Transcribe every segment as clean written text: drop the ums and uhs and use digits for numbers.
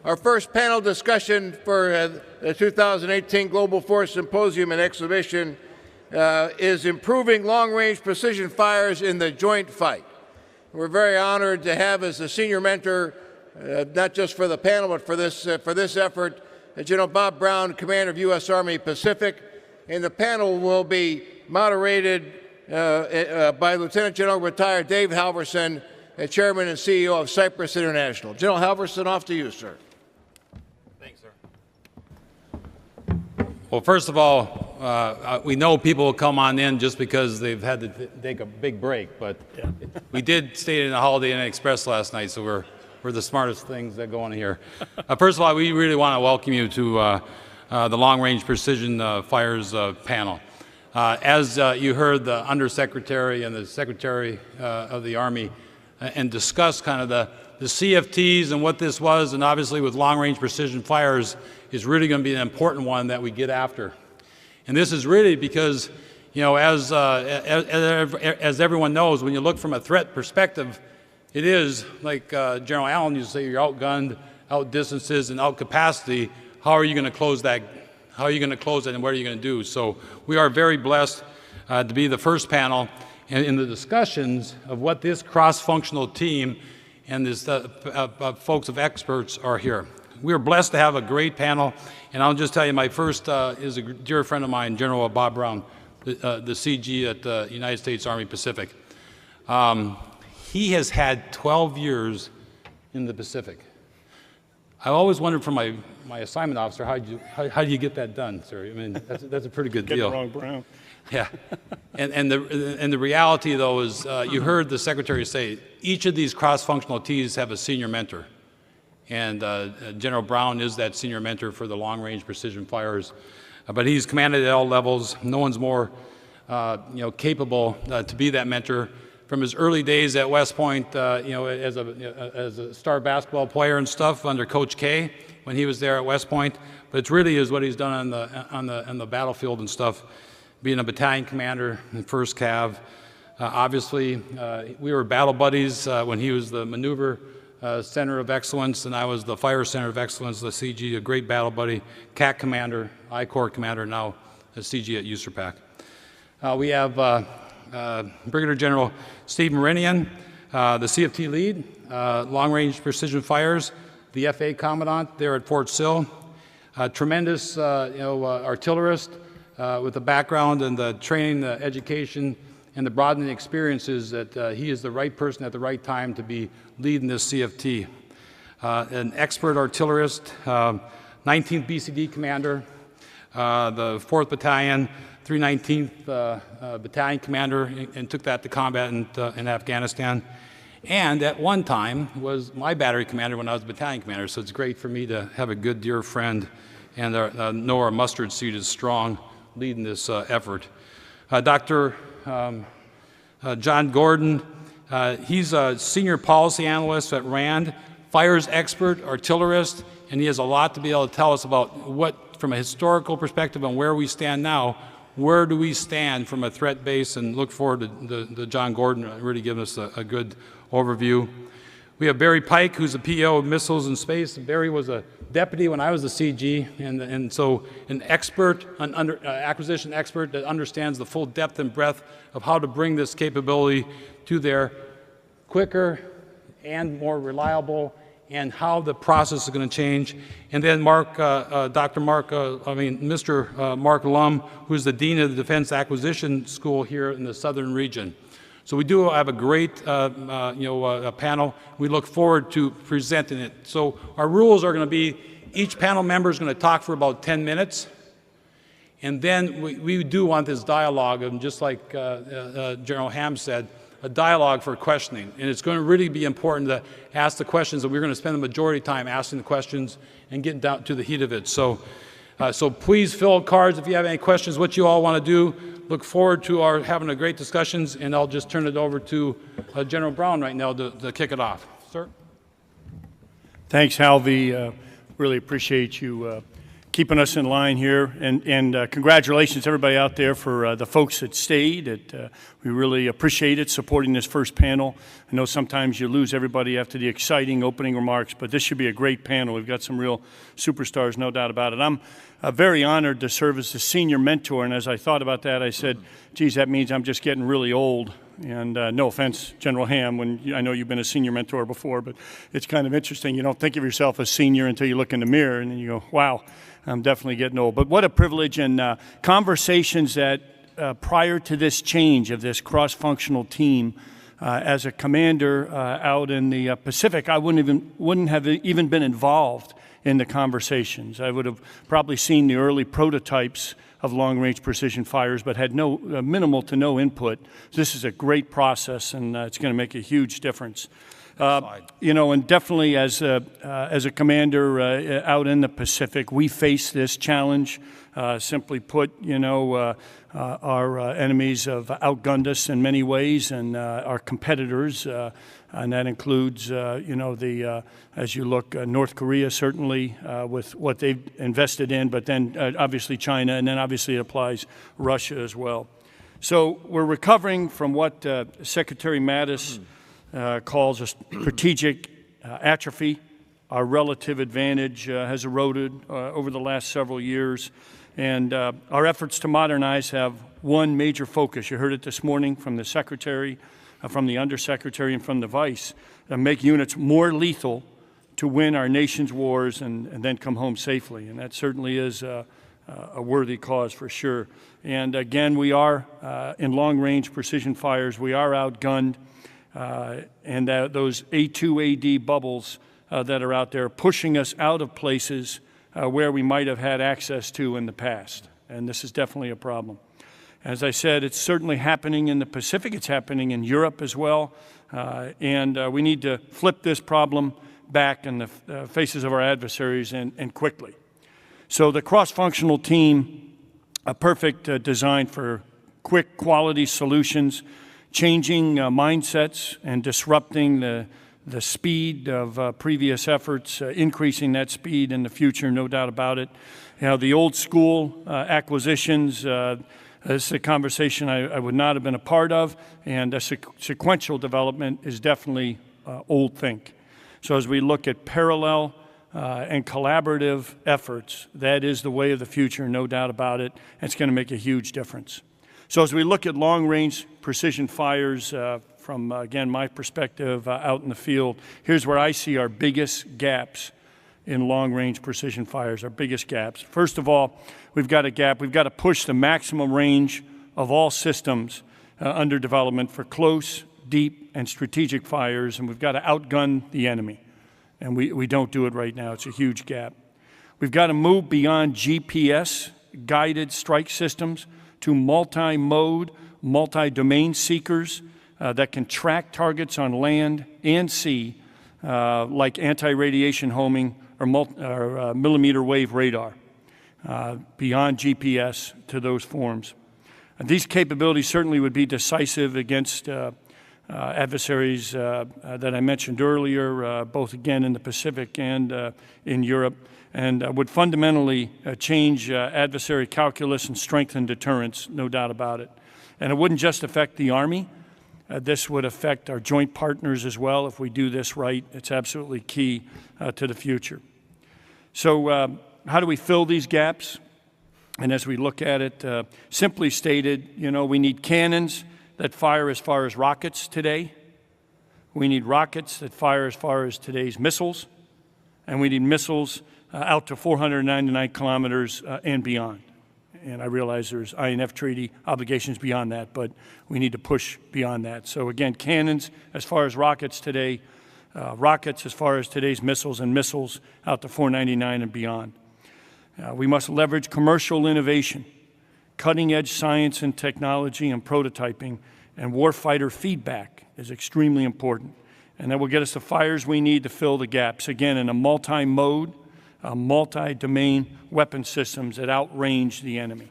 Our first panel discussion for the 2018 Global Force Symposium and Exhibition is Improving Long-Range Precision Fires in the Joint Fight. We're very honored to have as the senior mentor, not just for the panel, but for this effort, General Bob Brown, Commander of U.S. Army Pacific. And the panel will be moderated by Lieutenant General retired Dave Halverson, Chairman and CEO of Cyprus International. General Halverson, off to you, sir. Thanks, sir. Well, first of all, we know people will come on in just because they've had to take a big break, but we did stay in the Holiday Inn Express last night, so we're the smartest things that go on here. First of all, we really want to welcome you to the Long Range Precision Fires panel. As you heard the Undersecretary and the Secretary of the Army and discuss kind of the CFTs and what this was, and obviously with long range precision fires is really going to be an important one that we get after. And this is really because, you know, as everyone knows, when you look from a threat perspective, it is like General Allen used to say, you're outgunned, outdistances, and outcapacity. How are you going to close that? How are you going to close it, and what are you going to do? So we are very blessed to be the first panel in the discussions of what this cross-functional team and this folks of experts are here. We are blessed to have a great panel, and I'll just tell you, my first is a dear friend of mine, General Bob Brown, the CG at the United States Army Pacific. He has had 12 years in the Pacific. I always wondered from my assignment officer, how do you get that done, sir? I mean, that's a pretty good deal. Get it wrong, Brown. Yeah, and the reality though is you heard the Secretary say each of these cross-functional teams have a senior mentor, and General Brown is that senior mentor for the long-range precision fires, but he's commanded at all levels. No one's more capable to be that mentor. From his early days at West Point, as a star basketball player and stuff under Coach K when he was there at West Point, but it really is what he's done on the battlefield and stuff. Being a battalion commander in 1st Cav, obviously we were battle buddies when he was the maneuver center of excellence and I was the fire center of excellence, the CG, a great battle buddy, CAC commander, I Corps commander, now a CG at USAPAC. We have Brigadier General Steve Maranian, the CFT lead, long-range precision fires, the FA commandant there at Fort Sill, tremendous artillerist with the background and the training, the education, and the broadening experiences that he is the right person at the right time to be leading this CFT. An expert artillerist, 19th BCD commander, the 4th Battalion, 319th Battalion commander, and took that to combat in Afghanistan. And at one time was my battery commander when I was battalion commander, so it's great for me to have a good dear friend and know our mustard seed is strong leading this effort. Dr. John Gordon, he's a senior policy analyst at RAND, fires expert, artillerist, and he has a lot to be able to tell us about what, from a historical perspective on where we stand now, where do we stand from a threat base, and look forward to the John Gordon really giving us a good overview. We have Barry Pike, who's the PO of Missiles and Space. Barry was a deputy when I was the CG, and so an expert, an acquisition expert that understands the full depth and breadth of how to bring this capability to there quicker and more reliable, and how the process is going to change. And then Mr. Mark Lum, who's the Dean of the Defense Acquisition School here in the Southern region. So we do have a great panel. We look forward to presenting it. So our rules are going to be each panel member is going to talk for about 10 minutes. And then we do want this dialogue, and just like General Ham said, a dialogue for questioning. And it's going to really be important to ask the questions, and we're going to spend the majority of time asking the questions and getting down to the heat of it. So please fill out cards if you have any questions, what you all want to do. Look forward to our having a great discussions, and I'll just turn it over to General Brown right now to kick it off. Sir? Thanks, Halvey. Really appreciate you keeping us in line here. And congratulations to everybody out there for the folks that stayed. We really appreciate it, supporting this first panel. I know sometimes you lose everybody after the exciting opening remarks, but this should be a great panel. We've got some real superstars, no doubt about it. I'm very honored to serve as the senior mentor, and as I thought about that, I said, geez, that means I'm just getting really old. And no offense, General Ham, I know you've been a senior mentor before, but it's kind of interesting. You don't think of yourself as senior until you look in the mirror, and then you go, wow, I'm definitely getting old. But what a privilege, and conversations that prior to this change of this cross-functional team, as a commander out in the Pacific, I wouldn't have even been involved in the conversations. I would have probably seen the early prototypes of long-range precision fires, but had no minimal to no input. This is a great process, and it's going to make a huge difference. You know, and definitely as a commander out in the Pacific, we face this challenge. Simply put, you know, our enemies have outgunned us in many ways, and our competitors, and that includes, you know, as you look, North Korea certainly with what they've invested in, but then obviously China, and then obviously it applies Russia as well. So we're recovering from what Secretary Mattis calls a strategic atrophy. Our relative advantage has eroded over the last several years, and our efforts to modernize have one major focus. You heard it this morning from the Secretary, from the Undersecretary, and from the Vice, make units more lethal to win our nation's wars and then come home safely. And that certainly is a worthy cause for sure. And again, we are in long-range precision fires. We are outgunned. And those A2AD bubbles that are out there pushing us out of places where we might have had access to in the past. And this is definitely a problem. As I said, it's certainly happening in the Pacific. It's happening in Europe as well. And we need to flip this problem back in the faces of our adversaries and quickly. So the cross-functional team, a perfect design for quick quality solutions, changing mindsets and disrupting the speed of previous efforts, increasing that speed in the future, no doubt about it. You know, the old school acquisitions, this is a conversation I would not have been a part of, and a sequential development is definitely old think. So as we look at parallel and collaborative efforts, that is the way of the future, no doubt about it. It's going to make a huge difference. So as we look at long-range precision fires from, again, my perspective out in the field, here's where I see our biggest gaps in long-range precision fires, our biggest gaps. First of all, we've got a gap. We've got to push the maximum range of all systems under development for close, deep, and strategic fires, and we've got to outgun the enemy. And we don't do it right now. It's a huge gap. We've got to move beyond GPS-guided strike systems to multi-mode, multi-domain seekers that can track targets on land and sea, like anti-radiation homing or millimeter wave radar, beyond GPS to those forms. And these capabilities certainly would be decisive against adversaries that I mentioned earlier, both again in the Pacific and in Europe, and would fundamentally change adversary calculus and strengthen deterrence, no doubt about it. And it wouldn't just affect the Army. This would affect our joint partners as well if we do this right. It's absolutely key to the future. So how do we fill these gaps? And as we look at it, simply stated, you know, we need cannons that fire as far as rockets today. We need rockets that fire as far as today's missiles. And we need missiles out to 499 kilometers and beyond. And I realize there's INF treaty obligations beyond that, but we need to push beyond that. So again, cannons as far as rockets today, rockets as far as today's missiles, and missiles out to 499 and beyond. We must leverage commercial innovation, cutting-edge science and technology and prototyping, and warfighter feedback is extremely important. And that will get us the fires we need to fill the gaps, again, in a multi-mode, multi-domain weapon systems that outrange the enemy.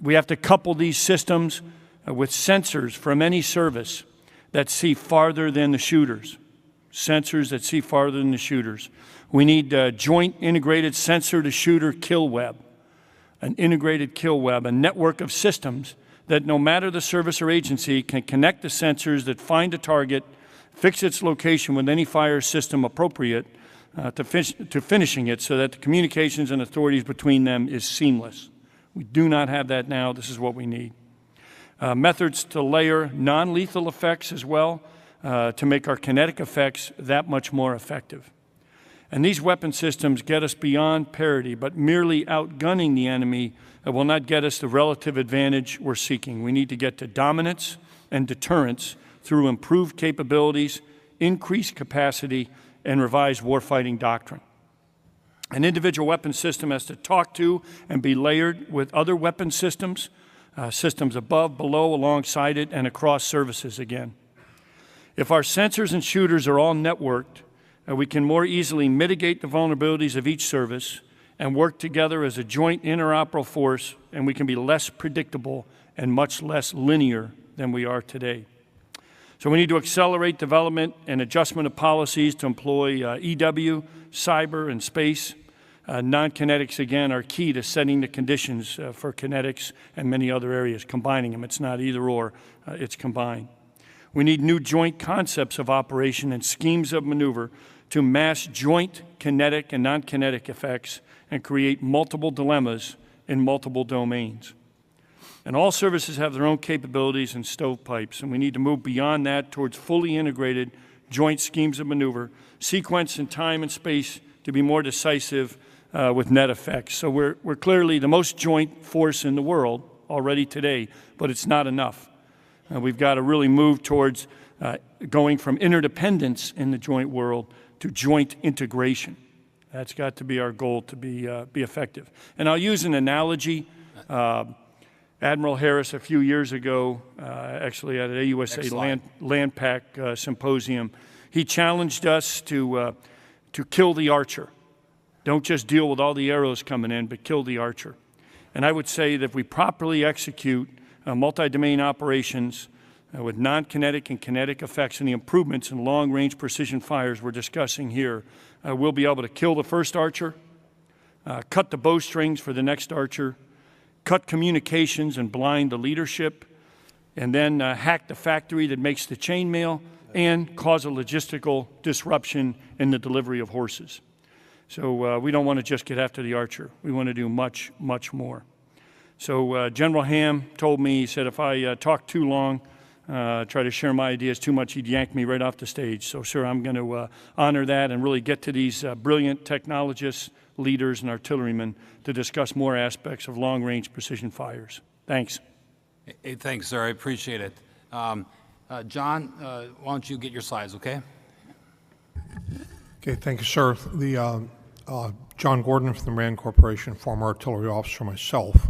We have to couple these systems with sensors from any service that see farther than the shooters. Sensors that see farther than the shooters. We need a joint integrated sensor-to-shooter kill web, an integrated kill web, a network of systems that no matter the service or agency can connect the sensors that find a target, fix its location with any fire system appropriate to finishing it so that the communications and authorities between them is seamless. We do not have that now. This is what we need. Methods to layer non-lethal effects as well to make our kinetic effects that much more effective. And these weapon systems get us beyond parity, but merely outgunning the enemy will not get us the relative advantage we're seeking. We need to get to dominance and deterrence through improved capabilities, increased capacity, and revised warfighting doctrine. An individual weapon system has to talk to and be layered with other weapon systems, systems above, below, alongside it, and across services again. If our sensors and shooters are all networked, we can more easily mitigate the vulnerabilities of each service and work together as a joint interoperable force, and we can be less predictable and much less linear than we are today. So we need to accelerate development and adjustment of policies to employ EW, cyber, and space. Non-kinetics, again, are key to setting the conditions for kinetics and many other areas, combining them. It's not either or, it's combined. We need new joint concepts of operation and schemes of maneuver to mass joint kinetic and non-kinetic effects and create multiple dilemmas in multiple domains. And all services have their own capabilities and stovepipes, and we need to move beyond that towards fully integrated joint schemes of maneuver, sequence in time and space to be more decisive with net effects. So we're clearly the most joint force in the world already today, but it's not enough. We've got to really move towards going from interdependence in the joint world to joint integration. That's got to be our goal to be effective. And I'll use an analogy. Admiral Harris, a few years ago, actually at an AUSA land pack symposium, he challenged us to kill the archer. Don't just deal with all the arrows coming in, but kill the archer. And I would say that if we properly execute multi-domain operations with non-kinetic and kinetic effects and the improvements in long-range precision fires we're discussing here, we'll be able to kill the first archer, cut the bowstrings for the next archer, cut communications and blind the leadership, and then hack the factory that makes the chainmail and cause a logistical disruption in the delivery of horses. So we don't want to just get after the archer. We want to do much, much more. So General Ham told me, he said, if I talk too long, try to share my ideas too much, he'd yank me right off the stage. So, sir, I'm going to honor that and really get to these brilliant technologists, leaders, and artillerymen to discuss more aspects of long-range precision fires. Thanks. Hey, thanks, sir. I appreciate it. John, why don't you get your slides, okay? Okay, thank you, sir. John Gordon from the Maranian Corporation, former artillery officer myself.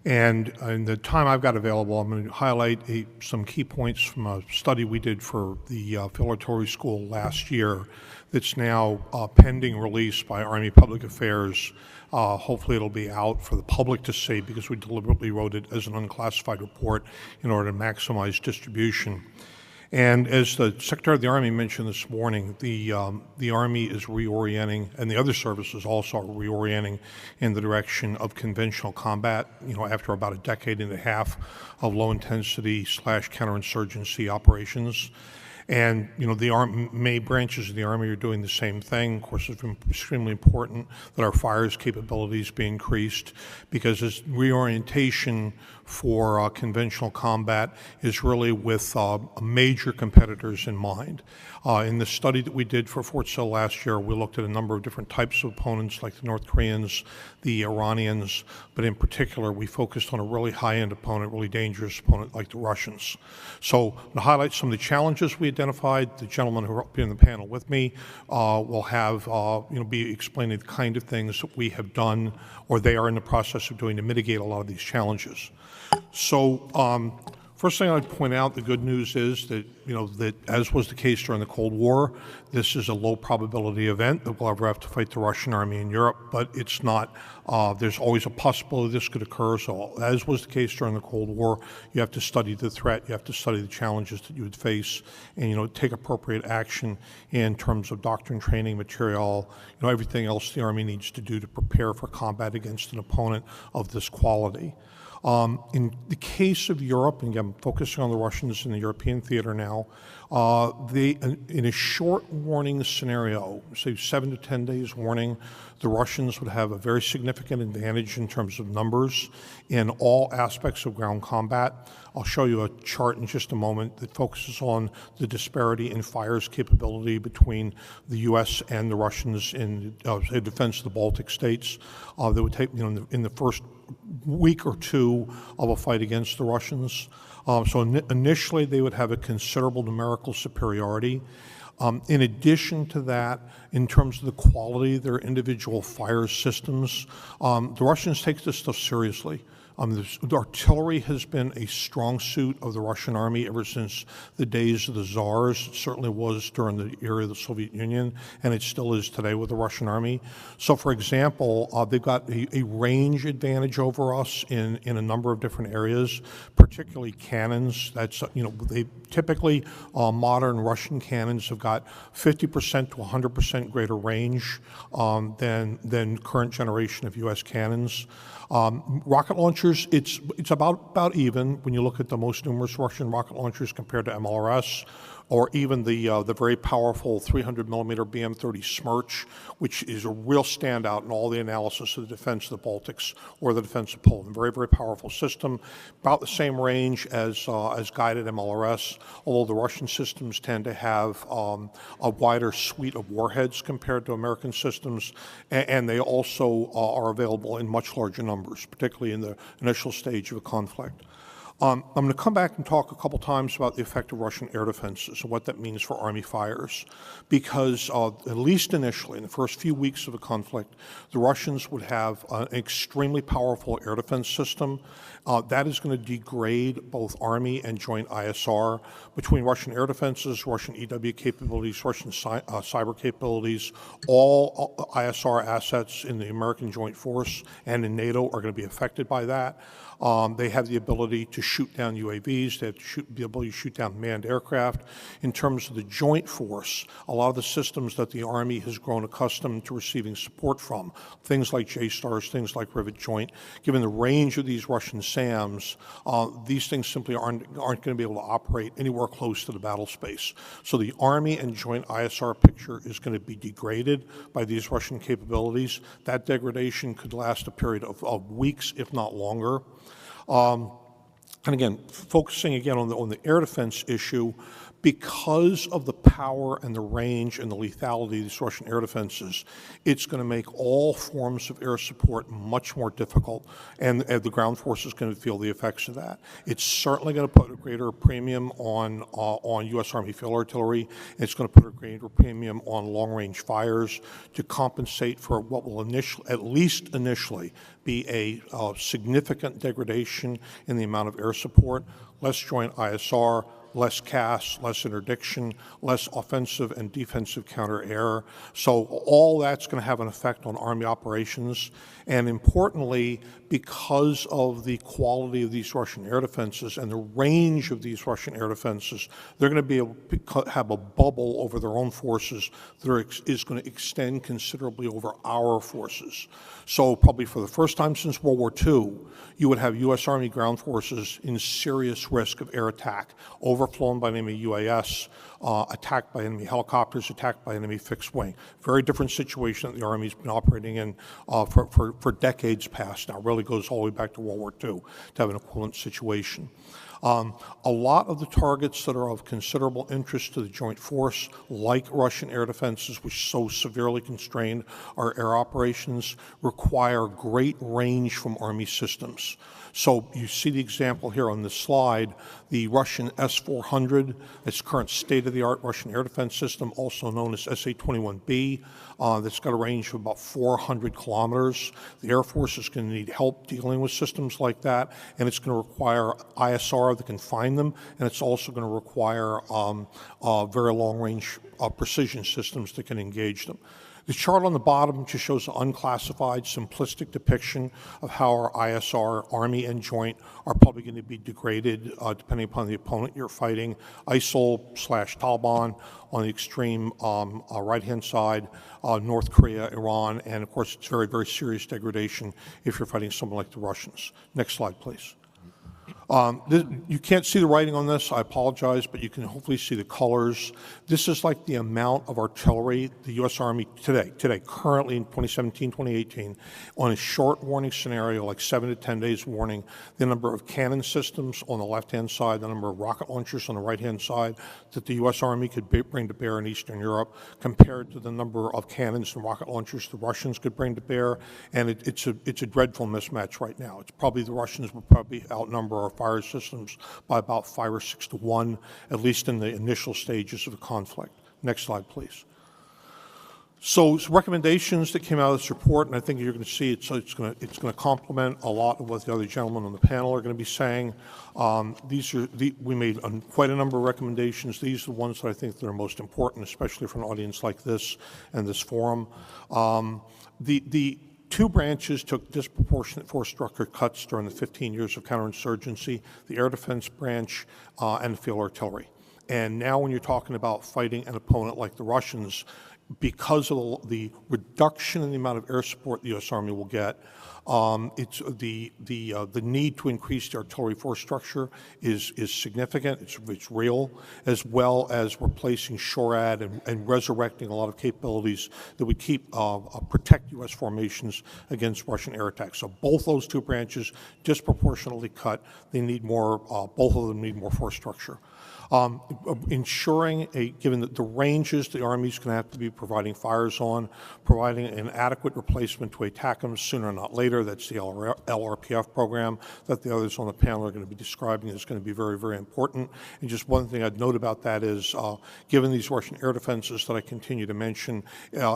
And in the time I've got available, I'm going to highlight some key points from a study we did for the Field Artillery School last year that's now pending release by Army Public Affairs. Hopefully it'll be out for the public to see because we deliberately wrote it as an unclassified report in order to maximize distribution. And as the Secretary of the Army mentioned this morning, the Army is reorienting, and the other services also are reorienting in the direction of conventional combat, after about a decade and a half of low-intensity / counterinsurgency operations. And, the many branches of the Army are doing the same thing. Of course, it's extremely important that our fires capabilities be increased because this reorientation for conventional combat is really with major competitors in mind. In the study that we did for Fort Sill last year, we looked at a number of different types of opponents like the North Koreans, the Iranians, but in particular, we focused on a really high-end opponent, really dangerous opponent like the Russians. So to highlight some of the challenges we identified, the gentleman who will be in the panel with me will have, be explaining the kind of things that we have done or they are in the process of doing to mitigate a lot of these challenges. So First thing I'd point out, the good news is that, that as was the case during the Cold War, this is a low probability event that we'll ever have to fight the Russian army in Europe, but it's not, there's always a possibility this could occur. So as was the case during the Cold War, you have to study the threat, you have to study the challenges that you would face, and, take appropriate action in terms of doctrine, training, material, everything else the Army needs to do to prepare for combat against an opponent of this quality. In the case of Europe, and again, I'm focusing on the Russians in the European theater now, in a short warning scenario, say 7 to 10 days warning, the Russians would have a very significant advantage in terms of numbers in all aspects of ground combat. I'll show you a chart in just a moment that focuses on the disparity in fires capability between the U.S. and the Russians in defense of the Baltic states. That would take, in the first week or two of a fight against the Russians. So initially, they would have a considerable numerical superiority. In addition to that, in terms of the quality of their individual fire systems, the Russians take this stuff seriously. The artillery has been a strong suit of the Russian army ever since the days of the Tsars. It certainly was during the era of the Soviet Union, and it still is today with the Russian army. So, for example, they've got a range advantage over us in a number of different areas, particularly cannons. That's, they typically, modern Russian cannons have got 50% to 100% greater range than current generation of U.S. cannons. Rocket launchers, it's about even when you look at the most numerous Russian rocket launchers compared to MLRS, or even the very powerful 300 millimeter BM-30 Smerch, which is a real standout in all the analysis of the defense of the Baltics or the defense of Poland. Very, very powerful system, about the same range as guided MLRS, although the Russian systems tend to have a wider suite of warheads compared to American systems, and they also are available in much larger numbers, particularly in the initial stage of a conflict. I'm going to come back and talk a couple times about the effect of Russian air defenses and what that means for Army fires, because at least initially, in the first few weeks of the conflict, the Russians would have an extremely powerful air defense system. That is going to degrade both Army and joint ISR. Between Russian air defenses, Russian EW capabilities, Russian cyber capabilities, all ISR assets in the American Joint Force and in NATO are going to be affected by that. They have the ability to shoot down UAVs. They have the ability to shoot down manned aircraft. In terms of the joint force, a lot of the systems that the Army has grown accustomed to receiving support from, things like J-STARS, things like Rivet Joint, given the range of these Russian SAMs, these things simply aren't going to be able to operate anywhere close to the battle space. So the Army and joint ISR picture is going to be degraded by these Russian capabilities. That degradation could last a period of weeks, if not longer. And again, focusing again on the air defense issue, because of the power and the range and the lethality of these Russian air defenses, it's going to make all forms of air support much more difficult, and the ground force is going to feel the effects of that. It's certainly going to put a greater premium on U.S. Army field artillery. It's going to put a greater premium on long-range fires to compensate for what will at least initially, be a significant degradation in the amount of air support, less joint ISR, less CAS, less interdiction, less offensive and defensive counter-air. So all that's going to have an effect on Army operations. And importantly, because of the quality of these Russian air defenses and the range of these Russian air defenses, they're going to be able to have a bubble over their own forces that is going to extend considerably over our forces. So probably for the first time since World War II, you would have U.S. Army ground forces in serious risk of air attack, overflown by enemy UAS, attacked by enemy helicopters, attacked by enemy fixed wing. Very different situation that the Army's been operating in for decades past now. It really goes all the way back to World War II to have an equivalent situation. A lot of the targets that are of considerable interest to the joint force, like Russian air defenses, which so severely constrain our air operations, require great range from Army systems. So you see the example here on this slide, the Russian S-400, its current state-of-the-art Russian air defense system, also known as SA-21B, that's got a range of about 400 kilometers. The Air Force is going to need help dealing with systems like that, and it's going to require ISR ISR that can find them, and it's also going to require very long-range precision systems that can engage them. The chart on the bottom just shows an unclassified, simplistic depiction of how our ISR, Army and Joint, are probably going to be degraded depending upon the opponent you're fighting. ISIL/Taliban on the extreme right-hand side, North Korea, Iran, and of course it's very, very serious degradation if you're fighting someone like the Russians. Next slide, please. You can't see the writing on this, I apologize, but you can hopefully see the colors. This is like the amount of artillery the U.S. Army today, currently in 2017, 2018, on a short warning scenario, like 7 to 10 days warning, the number of cannon systems on the left-hand side, the number of rocket launchers on the right-hand side that the U.S. Army could bring to bear in Eastern Europe compared to the number of cannons and rocket launchers the Russians could bring to bear, and it's a dreadful mismatch right now. It's probably the Russians will probably outnumber our fire systems by about 5 or 6 to 1, at least in the initial stages of the conflict. Next slide, please. So recommendations that came out of this report, and I think you're going to see it's going to complement a lot of what the other gentlemen on the panel are going to be saying. We made quite a number of recommendations. These are the ones that I think that are most important, especially for an audience like this and this forum. The two branches took disproportionate force structure cuts during the 15 years of counterinsurgency, the air defense branch and the field artillery. And now when you're talking about fighting an opponent like the Russians, because of the reduction in the amount of air support the U.S. Army will get, it's the need to increase the artillery force structure is significant. It's real, as well as replacing SHORAD and resurrecting a lot of capabilities that would protect U.S. formations against Russian air attacks. So both those two branches disproportionately cut. They need more. Both of them need more force structure. Ensuring, given the ranges the Army's going to have to be providing fires on, providing an adequate replacement to ATACMS sooner, not later. That's the LRPF program that the others on the panel are going to be describing is going to be very, very important. And just one thing I'd note about that is, given these Russian air defenses that I continue to mention,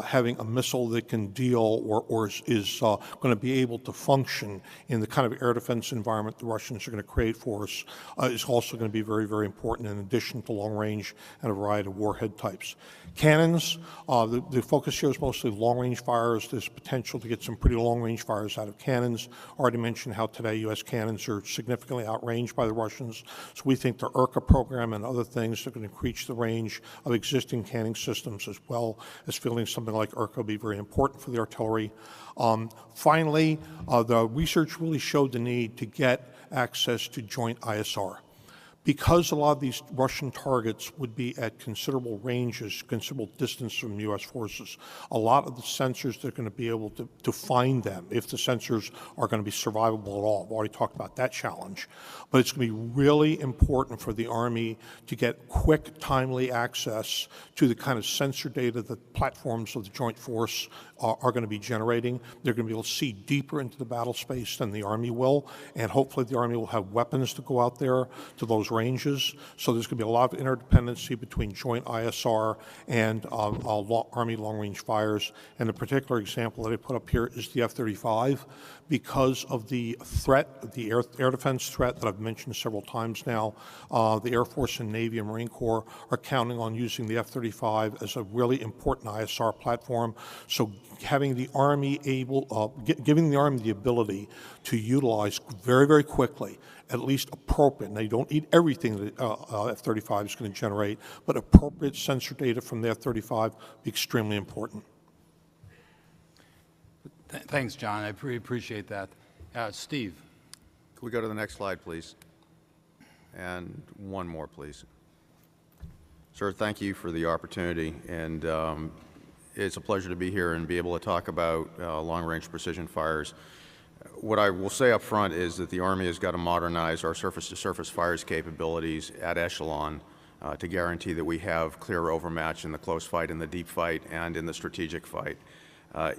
having a missile that can deal or is going to be able to function in the kind of air defense environment the Russians are going to create for us is also going to be very, very important in addition to long range and a variety of warhead types. Cannons, the focus here is mostly long-range fires. There's potential to get some pretty long-range fires out of cannons. Already mentioned how today U.S. cannons are significantly outranged by the Russians. So we think the IRCA program and other things are going to increase the range of existing cannon systems, as well as fielding something like IRCA will be very important for the artillery. Finally, the research really showed the need to get access to joint ISR. Because a lot of these Russian targets would be at considerable ranges, considerable distance from U.S. forces, a lot of the sensors that are going to be able to find them, if the sensors are going to be survivable at all. I've already talked about that challenge. But it's going to be really important for the Army to get quick, timely access to the kind of sensor data that platforms of the Joint Force are going to be generating. They're going to be able to see deeper into the battle space than the Army will, and hopefully the Army will have weapons to go out there to those ranges. So there's going to be a lot of interdependency between joint ISR and Army long-range fires. And the particular example that I put up here is the F-35. Because of the threat, the air defense threat that I've mentioned several times now, the Air Force and Navy and Marine Corps are counting on using the F-35 as a really important ISR platform. So having the Army giving the Army the ability to utilize very, very quickly, at least appropriate, and they don't need everything that F-35 is going to generate, but appropriate sensor data from the F-35 be extremely important. Thanks, John. I appreciate that. Steve. Could we go to the next slide, please? And one more, please. Sir, thank you for the opportunity, and it's a pleasure to be here and be able to talk about long-range precision fires. What I will say up front is that the Army has got to modernize our surface-to-surface fires capabilities at echelon to guarantee that we have clear overmatch in the close fight, in the deep fight, and in the strategic fight.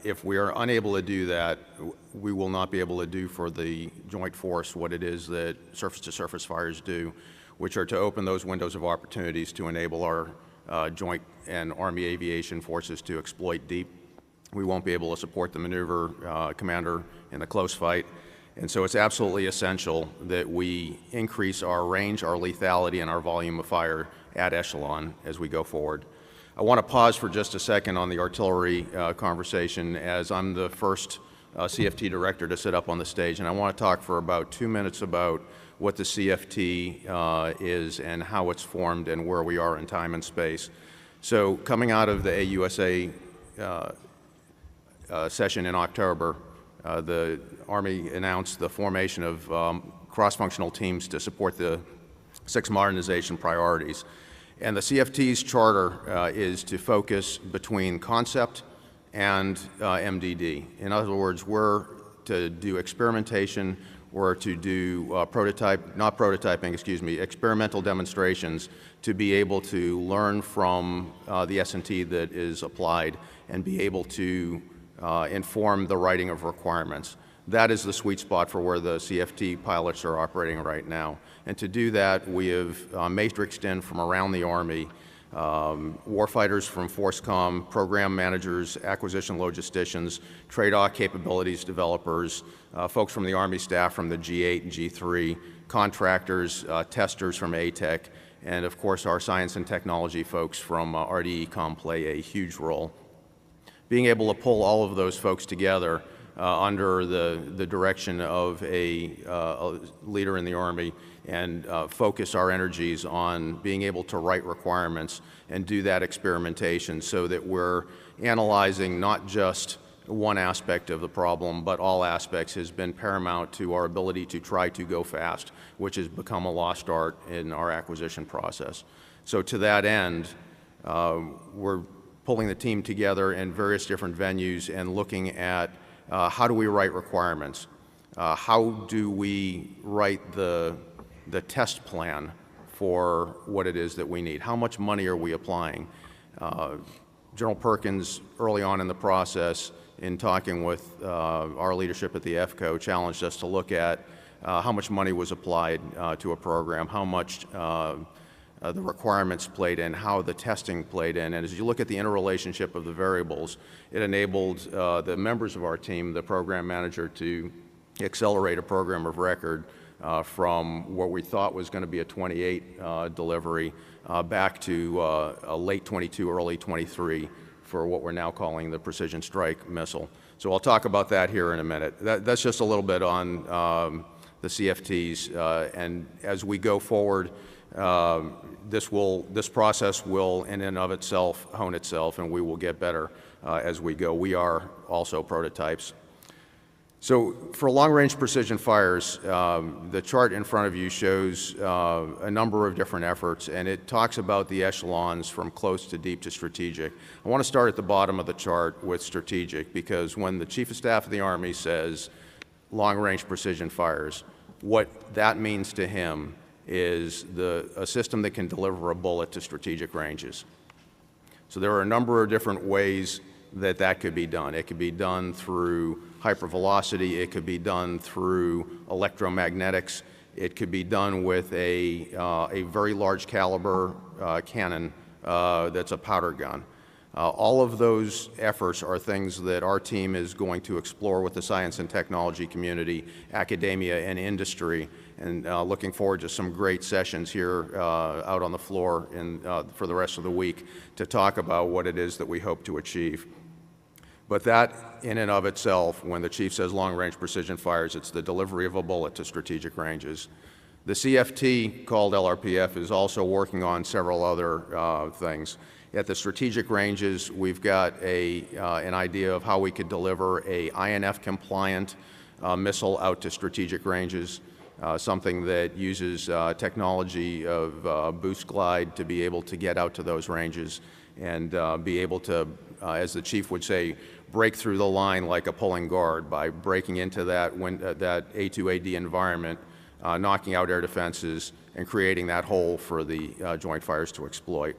If we are unable to do that, we will not be able to do for the joint force what it is that surface-to-surface fires do, which are to open those windows of opportunities to enable our joint and Army aviation forces to exploit deep. We won't be able to support the maneuver commander in the close fight, And so it's absolutely essential that we increase our range, our lethality, and our volume of fire at echelon as we go forward. I want to pause for just a second on the artillery conversation, as I'm the first CFT director to sit up on the stage, and I want to talk for about 2 minutes about what the CFT is and how it's formed and where we are in time and space. So coming out of the AUSA session in October, the Army announced the formation of cross-functional teams to support the 6 modernization priorities. And the CFT's charter is to focus between concept and MDD. In other words, we're to do experimentation, or to do experimental demonstrations to be able to learn from the S&T that is applied and be able to inform the writing of requirements. That is the sweet spot for where the CFT pilots are operating right now. And to do that, we have matrixed in from around the Army warfighters from FORSCOM, program managers, acquisition logisticians, trade-off capabilities developers, folks from the Army staff from the G8 and G3, contractors, testers from ATEC, and of course our science and technology folks from RDECOM play a huge role. Being able to pull all of those folks together under the direction of a leader in the Army and focus our energies on being able to write requirements and do that experimentation so that we're analyzing not just one aspect of the problem, but all aspects, has been paramount to our ability to try to go fast, which has become a lost art in our acquisition process. So to that end, we're pulling the team together in various different venues and looking at how do we write requirements? How do we write the test plan for what it is that we need? How much money are we applying? General Perkins, early on in the process, in talking with our leadership at the EFCO, challenged us to look at how much money was applied to a program, how much the requirements played in, how the testing played in. And as you look at the interrelationship of the variables, it enabled the members of our team, the program manager, to accelerate a program of record from what we thought was going to be a 28 delivery back to a late 22, early 23 for what we're now calling the Precision Strike Missile. So I'll talk about that here in a minute. That's just a little bit on the CFTs, and as we go forward, this process will in and of itself hone itself, and we will get better as we go. We are also prototypes. So for long-range precision fires, the chart in front of you shows a number of different efforts, and it talks about the echelons from close to deep to strategic. I want to start at the bottom of the chart with strategic, because when the Chief of Staff of the Army says long-range precision fires, what that means to him is a system that can deliver a bullet to strategic ranges. So there are a number of different ways that could be done. It could be done through hypervelocity. It could be done through electromagnetics. It could be done with a very large caliber cannon that's a powder gun. All of those efforts are things that our team is going to explore with the science and technology community, academia, and industry, and looking forward to some great sessions here out on the floor for the rest of the week to talk about what it is that we hope to achieve. But that, in and of itself, when the Chief says long-range precision fires, it's the delivery of a bullet to strategic ranges. The CFT, called LRPF, is also working on several other things. At the strategic ranges, we've got an idea of how we could deliver a INF-compliant missile out to strategic ranges, something that uses technology of boost glide to be able to get out to those ranges and be able to, as the Chief would say, break through the line like a pulling guard by breaking into that A2AD environment, knocking out air defenses, and creating that hole for the joint fires to exploit.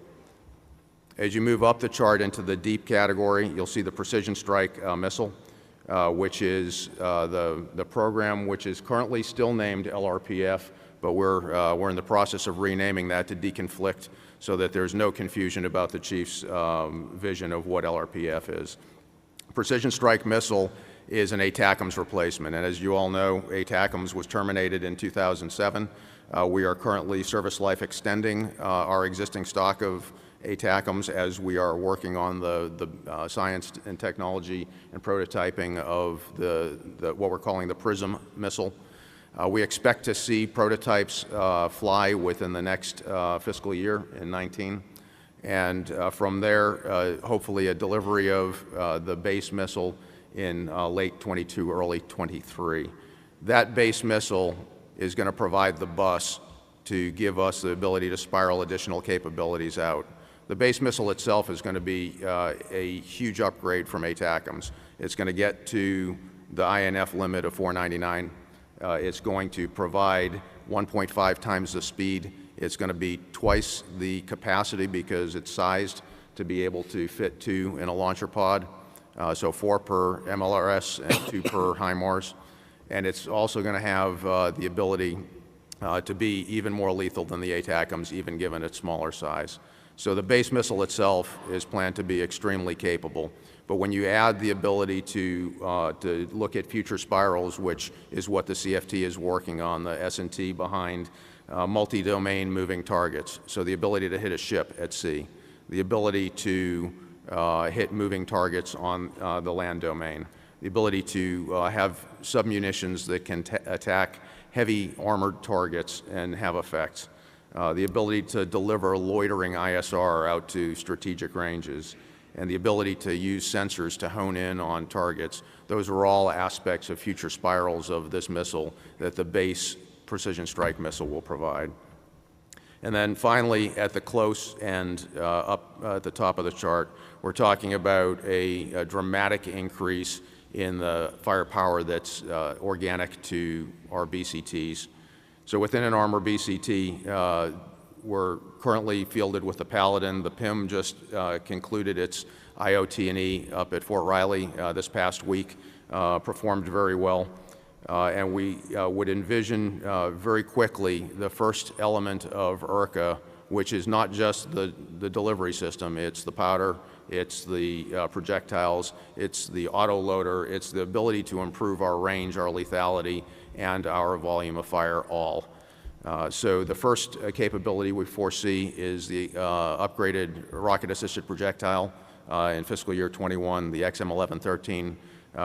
As you move up the chart into the deep category, you'll see the Precision Strike Missile, which is the program which is currently still named LRPF, but we're in the process of renaming that to deconflict so that there's no confusion about the Chief's vision of what LRPF is. Precision Strike Missile is an ATACMS replacement. And as you all know, ATACMS was terminated in 2007. We are currently service life extending our existing stock of ATACMS as we are working on the science and technology and prototyping of what we're calling the PRISM missile. We expect to see prototypes fly within the next fiscal year in 19. And from there, hopefully a delivery of the base missile in late 22, early 23. That base missile is going to provide the bus to give us the ability to spiral additional capabilities out. The base missile itself is going to be a huge upgrade from ATACMS. It's going to get to the INF limit of 499. It's going to provide 1.5 times the speed. It's going to be twice the capacity because it's sized to be able to fit 2 in a launcher pod, so 4 per MLRS and 2 per HIMARS. And it's also going to have the ability to be even more lethal than the ATACMS, even given its smaller size. So the base missile itself is planned to be extremely capable. But when you add the ability to look at future spirals, which is what the CFT is working on, the S&T behind multi-domain moving targets, so the ability to hit a ship at sea, the ability to hit moving targets on the land domain, the ability to have submunitions that can attack heavy armored targets and have effects, the ability to deliver loitering ISR out to strategic ranges, and the ability to use sensors to hone in on targets. Those are all aspects of future spirals of this missile that the base precision strike missile will provide. And then finally, at the close end, up at the top of the chart, we're talking about a dramatic increase in the firepower that's organic to our BCTs. So within an armor BCT, we're currently fielded with the Paladin. The PIM just concluded its IOT&E up at Fort Riley this past week, performed very well. And we would envision very quickly the first element of IRCA, which is not just the delivery system, it's the powder, it's the projectiles, it's the auto-loader, it's the ability to improve our range, our lethality, and our volume of fire all. So the first capability we foresee is the upgraded rocket-assisted projectile in fiscal year 21, the XM1113.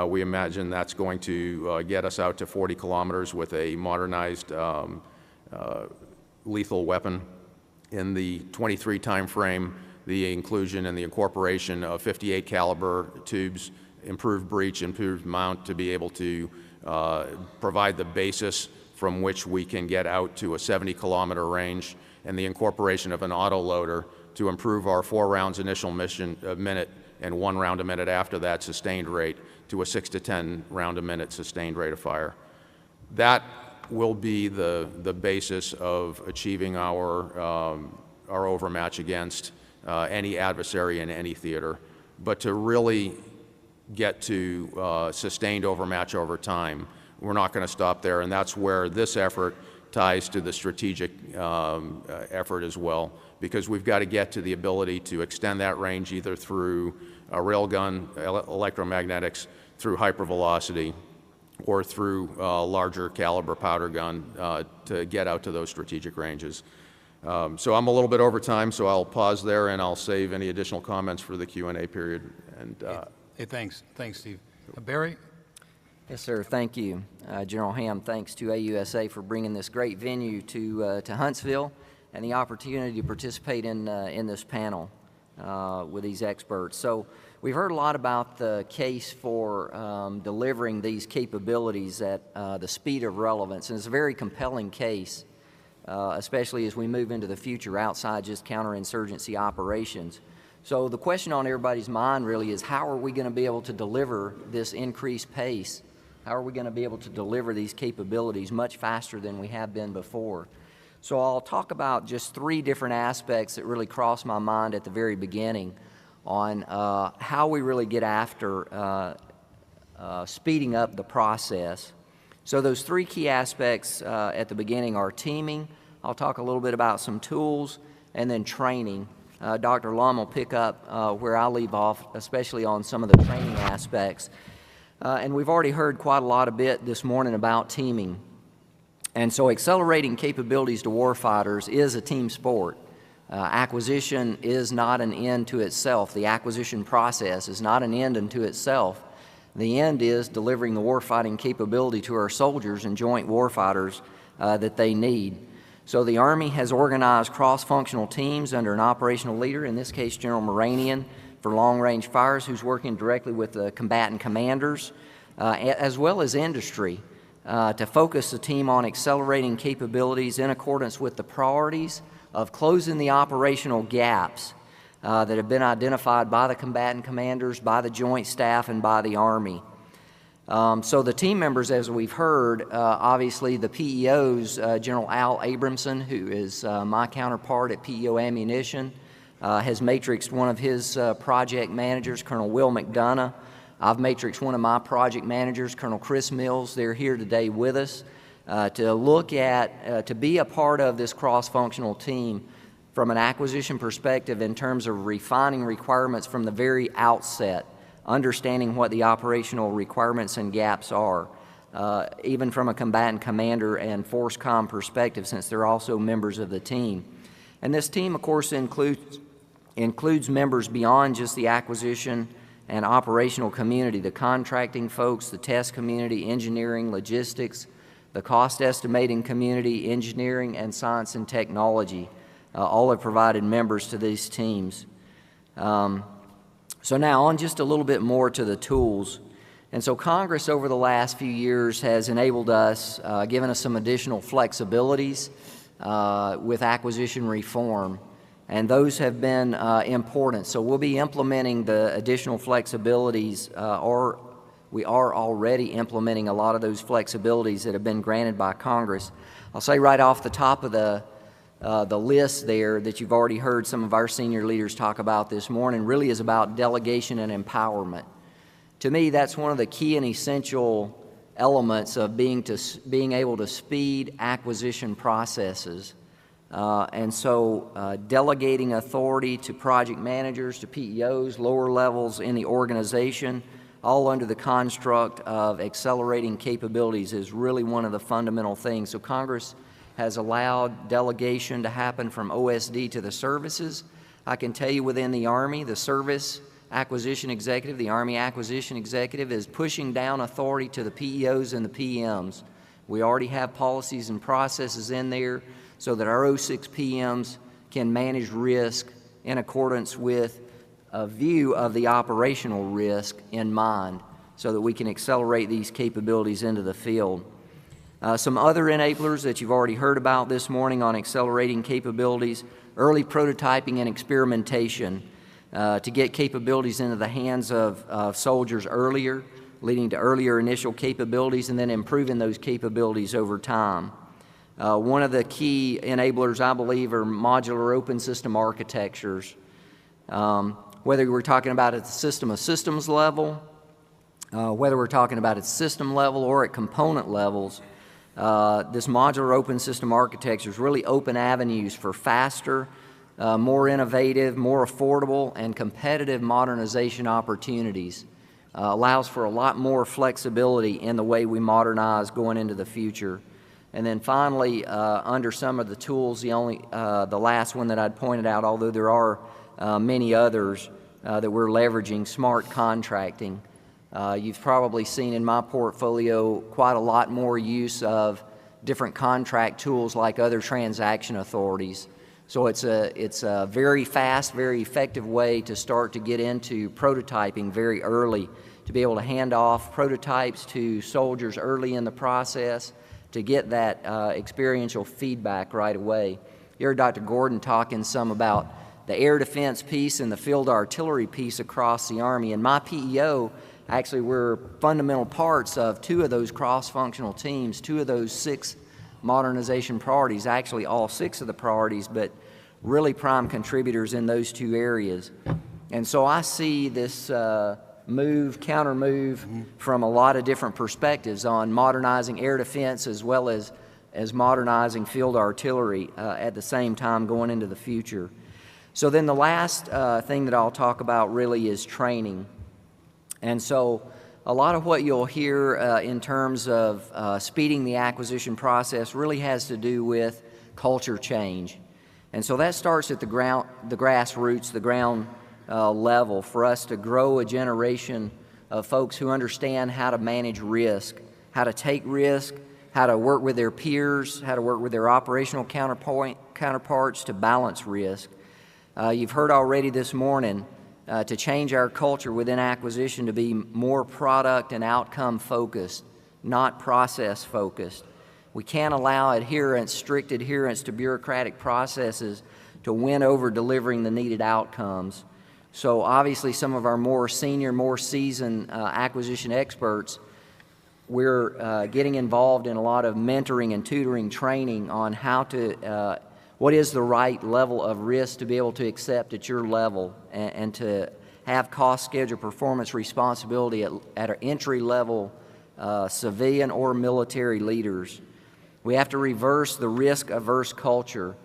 We imagine that's going to get us out to 40 kilometers with a modernized lethal weapon. In the 23 timeframe, the inclusion and the incorporation of 58 caliber tubes, improved breech, improved mount to be able to provide the basis from which we can get out to a 70-kilometer range, and the incorporation of an autoloader to improve our 4 rounds initial mission a minute and 1 round a minute after that sustained rate to a 6 to 10 round a minute sustained rate of fire. That will be the basis of achieving our overmatch against any adversary in any theater. But to really get to sustained overmatch over time, we're not going to stop there, and that's where this effort ties to the strategic effort as well, because we've got to get to the ability to extend that range either through a railgun, electromagnetics, through hypervelocity, or through larger caliber powder gun to get out to those strategic ranges. So I'm a little bit over time, so I'll pause there and I'll save any additional comments for the Q&A period. And hey, thanks, Steve. Barry? Yes, sir. Thank you, General Ham. Thanks to AUSA for bringing this great venue to Huntsville and the opportunity to participate in this panel with these experts. So we've heard a lot about the case for delivering these capabilities at the speed of relevance, and it's a very compelling case, especially as we move into the future outside just counterinsurgency operations. So the question on everybody's mind really is, how are we going to be able to deliver this increased pace? How are we going to be able to deliver these capabilities much faster than we have been before? So I'll talk about just 3 different aspects that really crossed my mind at the very beginning on how we really get after speeding up the process. So those 3 key aspects at the beginning are teaming. I'll talk a little bit about some tools, and then training. Dr. Lum will pick up where I leave off, especially on some of the training aspects. And we've already heard quite a lot of bit this morning about teaming. And so accelerating capabilities to warfighters is a team sport. Acquisition is not an end to itself. The acquisition process is not an end unto itself. The end is delivering the warfighting capability to our soldiers and joint warfighters that they need. So the Army has organized cross-functional teams under an operational leader, in this case General Maranian, for long-range fires, who's working directly with the combatant commanders, as well as industry, to focus the team on accelerating capabilities in accordance with the priorities of closing the operational gaps that have been identified by the combatant commanders, by the joint staff, and by the Army. So the team members, as we've heard, obviously the PEOs, General Al Abramson, who is my counterpart at PEO Ammunition, has matrixed one of his project managers, Colonel Will McDonough. I've matrixed one of my project managers, Colonel Chris Mills. They're here today with us to look at, to be a part of this cross-functional team from an acquisition perspective in terms of refining requirements from the very outset, understanding what the operational requirements and gaps are, even from a combatant commander and force comm perspective, since they're also members of the team. And this team, of course, includes members beyond just the acquisition and operational community, the contracting folks, the test community, engineering, logistics, the cost estimating community, engineering, and science and technology. All have provided members to these teams. So now on just a little bit more to the tools. And so Congress over the last few years has enabled us, given us some additional flexibilities with acquisition reform. And those have been important. So we'll be implementing the additional flexibilities, or we are already implementing a lot of those flexibilities that have been granted by Congress. I'll say right off the top of the list there that you've already heard some of our senior leaders talk about this morning really is about delegation and empowerment. To me, that's one of the key and essential elements of being able to speed acquisition processes. And so delegating authority to project managers, to PEOs, lower levels in the organization, all under the construct of accelerating capabilities is really one of the fundamental things. So Congress has allowed delegation to happen from OSD to the services. I can tell you within the Army, the Service Acquisition Executive, the Army Acquisition Executive is pushing down authority to the PEOs and the PMs. We already have policies and processes in there so that our 06 PMs can manage risk in accordance with a view of the operational risk in mind so that we can accelerate these capabilities into the field. Some other enablers that you've already heard about this morning on accelerating capabilities, early prototyping and experimentation to get capabilities into the hands of soldiers earlier, leading to earlier initial capabilities and then improving those capabilities over time. One of the key enablers, I believe, are modular open system architectures. Whether we're talking about at the system of systems level, whether we're talking about at system level or at component levels, this modular open system architecture is really open avenues for faster, more innovative, more affordable, and competitive modernization opportunities. Allows for a lot more flexibility in the way we modernize going into the future. And then finally, under some of the tools, the last one that I'd pointed out, although there are many others that we're leveraging, smart contracting. You've probably seen in my portfolio quite a lot more use of different contract tools like other transaction authorities. So it's a very fast, very effective way to start to get into prototyping very early, to be able to hand off prototypes to soldiers early in the process to get that experiential feedback right away. You heard Dr. Gordon talking some about the air defense piece and the field artillery piece across the Army. And my PEO, actually, we're fundamental parts of two of those cross-functional teams, two of those 6 modernization priorities, actually all 6 of the priorities, but really prime contributors in those 2 areas. And so I see this counter move from a lot of different perspectives on modernizing air defense as well as modernizing field artillery at the same time going into the future. So then the last thing that I'll talk about really is training. And so a lot of what you'll hear in terms of speeding the acquisition process really has to do with culture change. And so that starts at the grassroots, the ground level, for us to grow a generation of folks who understand how to manage risk, how to take risk, how to work with their peers, how to work with their operational counterparts to balance risk. You've heard already this morning to change our culture within acquisition to be more product and outcome focused, not process focused. We can't allow strict adherence to bureaucratic processes to win over delivering the needed outcomes. So obviously some of our more senior, more seasoned acquisition experts, we're getting involved in a lot of mentoring and tutoring training on how to, what is the right level of risk to be able to accept at your level and to have cost, schedule, performance responsibility at our entry level civilian or military leaders. We have to reverse the risk-averse culture.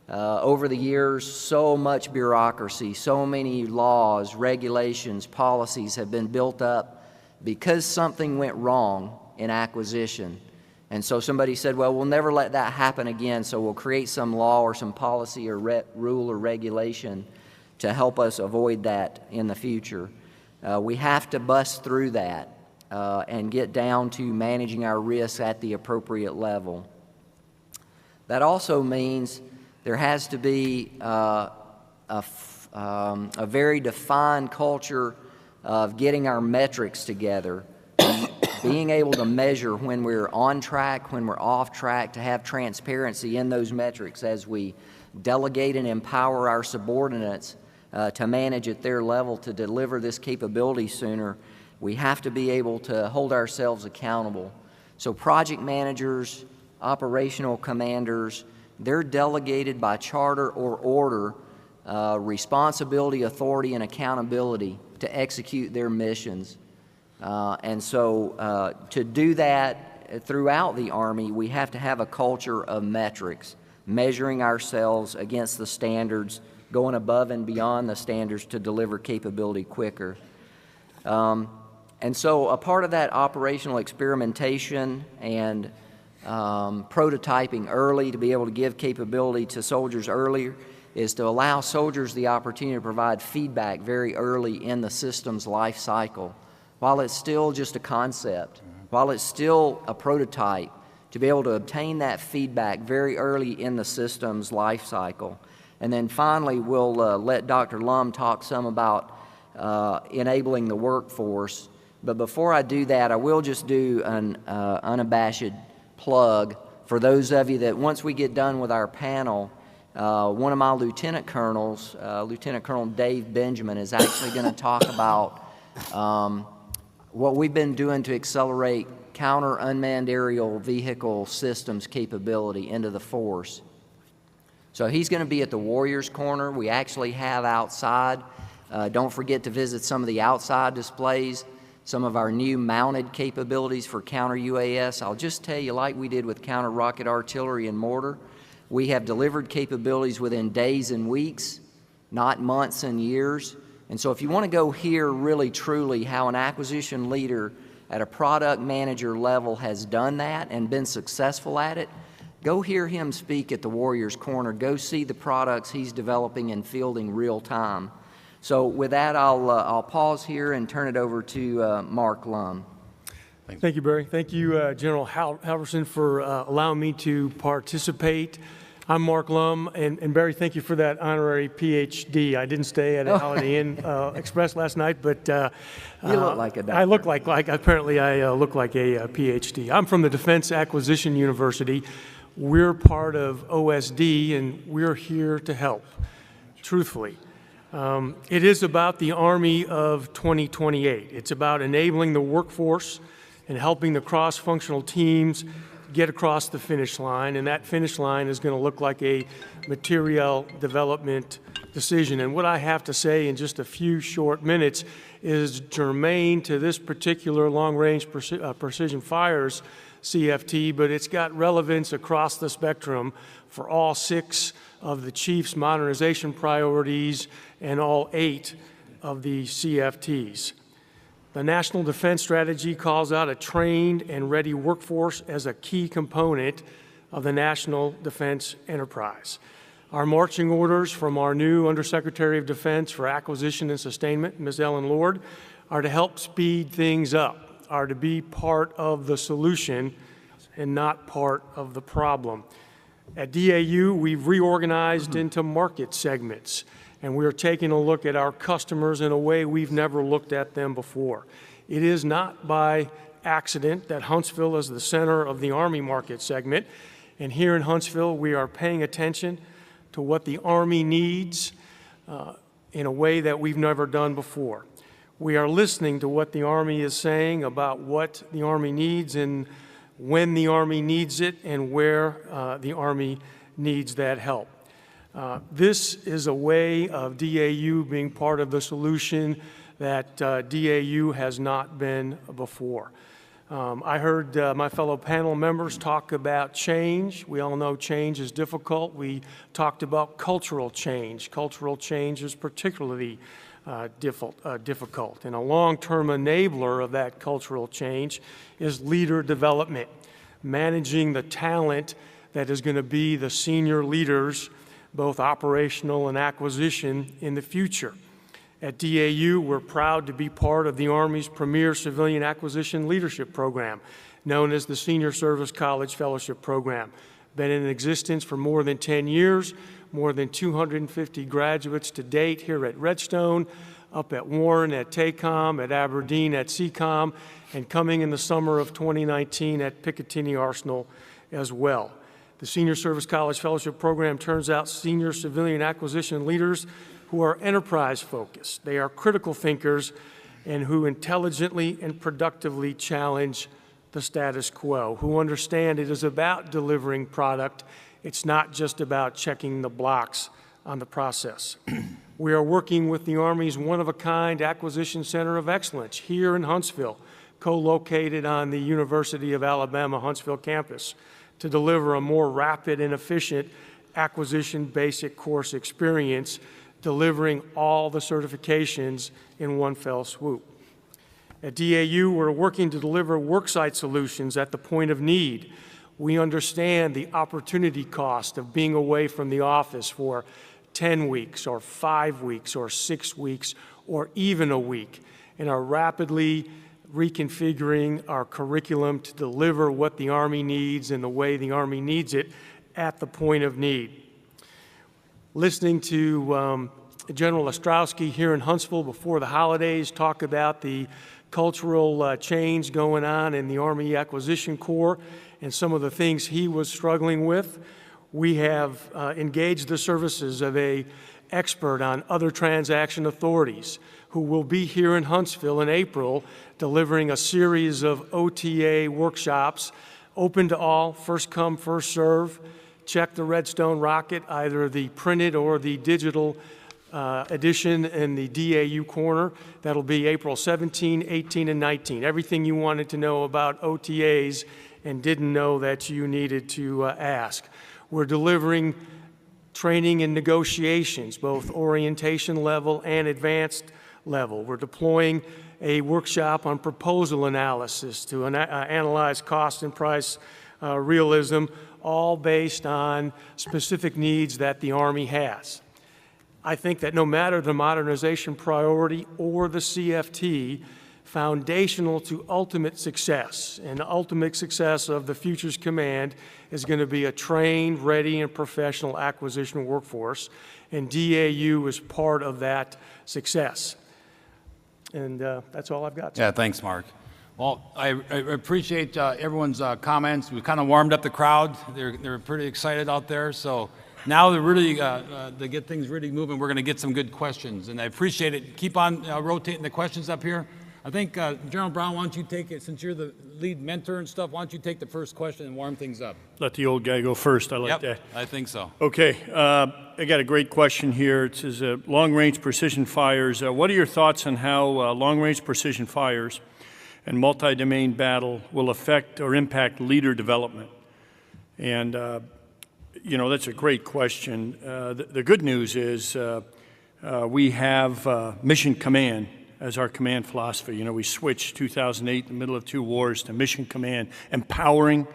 Over the years, so much bureaucracy, so many laws, regulations, policies have been built up because something went wrong in acquisition. And so somebody said, well, we'll never let that happen again, so we'll create some law or some policy or rule or regulation to help us avoid that in the future. We have to bust through that and get down to managing our risks at the appropriate level. That also means there has to be a very defined culture of getting our metrics together, being able to measure when we're on track, when we're off track, to have transparency in those metrics as we delegate and empower our subordinates to manage at their level to deliver this capability sooner. We have to be able to hold ourselves accountable. So project managers, operational commanders, they're delegated by charter or order responsibility, authority, and accountability to execute their missions. And so to do that throughout the Army, we have to have a culture of metrics, measuring ourselves against the standards, going above and beyond the standards to deliver capability quicker. And so a part of that operational experimentation and prototyping early to be able to give capability to soldiers earlier is to allow soldiers the opportunity to provide feedback very early in the system's life cycle. While it's still just a concept, while it's still a prototype, to be able to obtain that feedback very early in the system's life cycle. And then finally, we'll let Dr. Lum talk some about enabling the workforce. But before I do that, I will just do an unabashed plug for those of you that once we get done with our panel, one of my lieutenant colonels, Lieutenant Colonel Dave Benjamin, is actually going to talk about what we've been doing to accelerate counter unmanned aerial vehicle systems capability into the force. So he's going to be at the Warriors Corner. We actually have outside. Don't forget to visit some of the outside displays, some of our new mounted capabilities for counter UAS. I'll just tell you, like we did with counter rocket artillery and mortar, we have delivered capabilities within days and weeks, not months and years. And so if you want to go hear really truly how an acquisition leader at a product manager level has done that and been successful at it, go hear him speak at the Warriors Corner. Go see the products he's developing and fielding real time. So with that, I'll pause here and turn it over to Mark Lum. Thank you, Barry. Thank you, General Halverson, for allowing me to participate. I'm Mark Lum, and Barry, thank you for that honorary PhD. I didn't stay at a Holiday Inn Express last night, but you look like a doctor. I look like apparently I look like a PhD. I'm from the Defense Acquisition University. We're part of OSD, and we're here to help, truthfully. It is about the Army of 2028. It's about enabling the workforce and helping the cross-functional teams get across the finish line, and that finish line is going to look like a material development decision. And what I have to say in just a few short minutes is germane to this particular long-range precision fires CFT, but it's got relevance across the spectrum for all 6 of the Chief's modernization priorities and all 8 of the CFTs. The National Defense Strategy calls out a trained and ready workforce as a key component of the national defense enterprise. Our marching orders from our new Undersecretary of Defense for Acquisition and Sustainment, Ms. Ellen Lord, are to help speed things up, are to be part of the solution and not part of the problem. At DAU, we've reorganized into market segments, and we are taking a look at our customers in a way we've never looked at them before. It is not by accident that Huntsville is the center of the Army market segment, and here in Huntsville, we are paying attention to what the Army needs in a way that we've never done before. We are listening to what the Army is saying about what the Army needs and when the Army needs it and where the Army needs that help. This is a way of DAU being part of the solution that DAU has not been before. I heard my fellow panel members talk about change. We all know change is difficult. We talked about cultural change. Cultural change is particularly difficult. And a long-term enabler of that cultural change is leader development, managing the talent that is going to be the senior leaders, both operational and acquisition, in the future. At DAU, we're proud to be part of the Army's premier civilian acquisition leadership program, known as the Senior Service College Fellowship Program. Been in existence for more than 10 years, more than 250 graduates to date here at Redstone, up at Warren at TACOM, at Aberdeen at CCOM, and coming in the summer of 2019 at Picatinny Arsenal as well. The Senior Service College Fellowship Program turns out senior civilian acquisition leaders who are enterprise-focused. They are critical thinkers and who intelligently and productively challenge the status quo, who understand it is about delivering product. It's not just about checking the blocks on the process. We are working with the Army's one-of-a-kind Acquisition Center of Excellence here in Huntsville, co-located on the University of Alabama Huntsville campus, to deliver a more rapid and efficient acquisition basic course experience, delivering all the certifications in one fell swoop. At DAU, we're working to deliver worksite solutions at the point of need. We understand the opportunity cost of being away from the office for 10 weeks or 5 weeks or 6 weeks or even a week, and are rapidly reconfiguring our curriculum to deliver what the Army needs in the way the Army needs it at the point of need. Listening to General Ostrowski here in Huntsville before the holidays talk about the cultural change going on in the Army Acquisition Corps and some of the things he was struggling with, we have engaged the services of an expert on other transaction authorities who will be here in Huntsville in April delivering a series of OTA workshops open to all, first come, first serve. Check the Redstone Rocket, either the printed or the digital edition in the DAU corner. That'll be April 17, 18, and 19. Everything you wanted to know about OTAs and didn't know that you needed to ask. We're delivering training and negotiations, both orientation level and advanced level. We're deploying a workshop on proposal analysis to analyze cost and price realism, all based on specific needs that the Army has. I think that no matter the modernization priority or the CFT, foundational to ultimate success and ultimate success of the Futures Command is going to be a trained, ready, and professional acquisition workforce, and DAU is part of that success. And that's all I've got. Yeah, thanks, Mark. Well, I appreciate everyone's comments. We kind of warmed up the crowd. They're pretty excited out there. So now they're really, to get things really moving, we're going to get some good questions. And I appreciate it. Keep on rotating the questions up here. I think, General Brown, why don't you take it, since you're the lead mentor and stuff, why don't you take the first question and warm things up? Let the old guy go first. I like that. I think so. Okay. I got a great question here. It says, long-range precision fires. What are your thoughts on how long-range precision fires and multi-domain battle will affect or impact leader development? And, you know, that's a great question. The good news is we have Mission Command as our command philosophy. You know, we switched 2008 in the middle of 2 wars to mission command, empowering,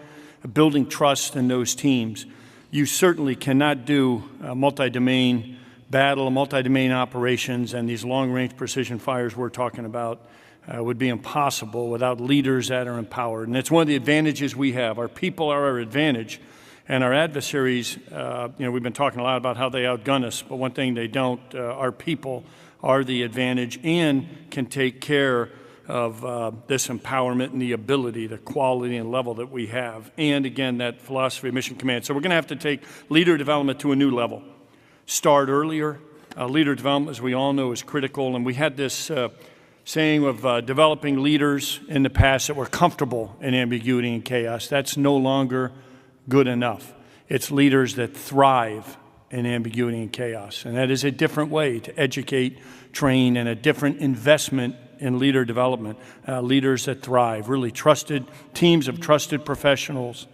building trust in those teams. You certainly cannot do a multi-domain battle, multi-domain operations, and these long-range precision fires we're talking about would be impossible without leaders that are empowered. And it's one of the advantages we have. Our people are our advantage, and our adversaries, you know, we've been talking a lot about how they outgun us, but one thing they don't, our people are the advantage and can take care of this empowerment and the ability, the quality and level that we have. And again, that philosophy of mission command. So we're going to have to take leader development to a new level. Start earlier. Leader development, as we all know, is critical. And we had this saying of developing leaders in the past that were comfortable in ambiguity and chaos. That's no longer good enough. It's leaders that thrive in ambiguity and chaos. And that is a different way to educate, train, and a different investment in leader development. Leaders that thrive, really trusted, teams of trusted professionals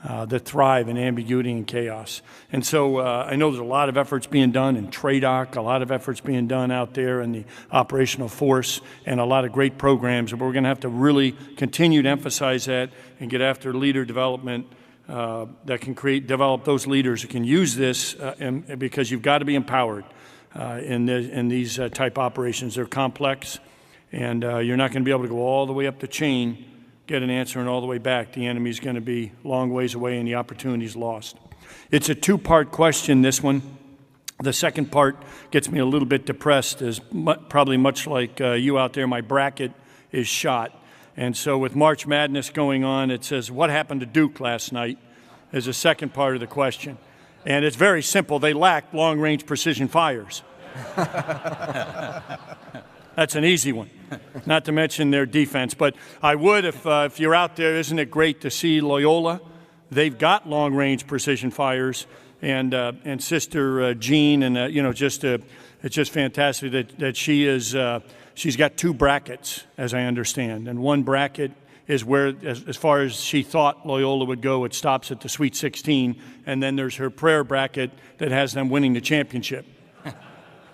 that thrive in ambiguity and chaos. And so I know there's a lot of efforts being done in TRADOC, a lot of efforts being done out there in the operational force, and a lot of great programs. But we're going to have to really continue to emphasize that and get after leader development that can develop those leaders who can use this, because you've got to be empowered in these type operations. They're complex, and you're not going to be able to go all the way up the chain, get an answer, and all the way back. The enemy's going to be long ways away, and the opportunity's lost. It's a 2-part question, this one. The second part gets me a little bit depressed, as probably much like you out there, my bracket is shot. And so with March Madness going on, it says, what happened to Duke last night, is the second part of the question. And it's very simple. They lacked long-range precision fires. That's an easy one, not to mention their defense. But I would, if you're out there, isn't it great to see Loyola? They've got long-range precision fires, and Sister Jean, and you know, it's just fantastic that she is. She's got 2 brackets, as I understand, and one bracket is where, as far as she thought Loyola would go, it stops at the Sweet 16, and then there's her prayer bracket that has them winning the championship.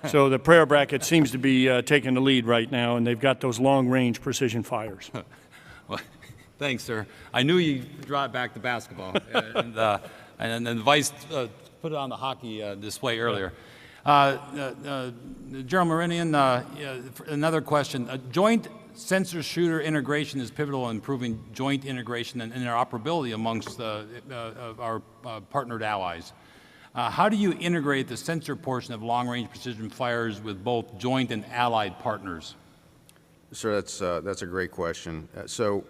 So the prayer bracket seems to be taking the lead right now, and they've got those long-range precision fires. Well, thanks, sir. I knew you'd draw it back to basketball, and then the Vice put it on the hockey display earlier. General Maranian, another question. Joint sensor shooter integration is pivotal in improving joint integration and interoperability amongst our partnered allies. How do you integrate the sensor portion of long-range precision fires with both joint and allied partners? Sir, that's a great question. So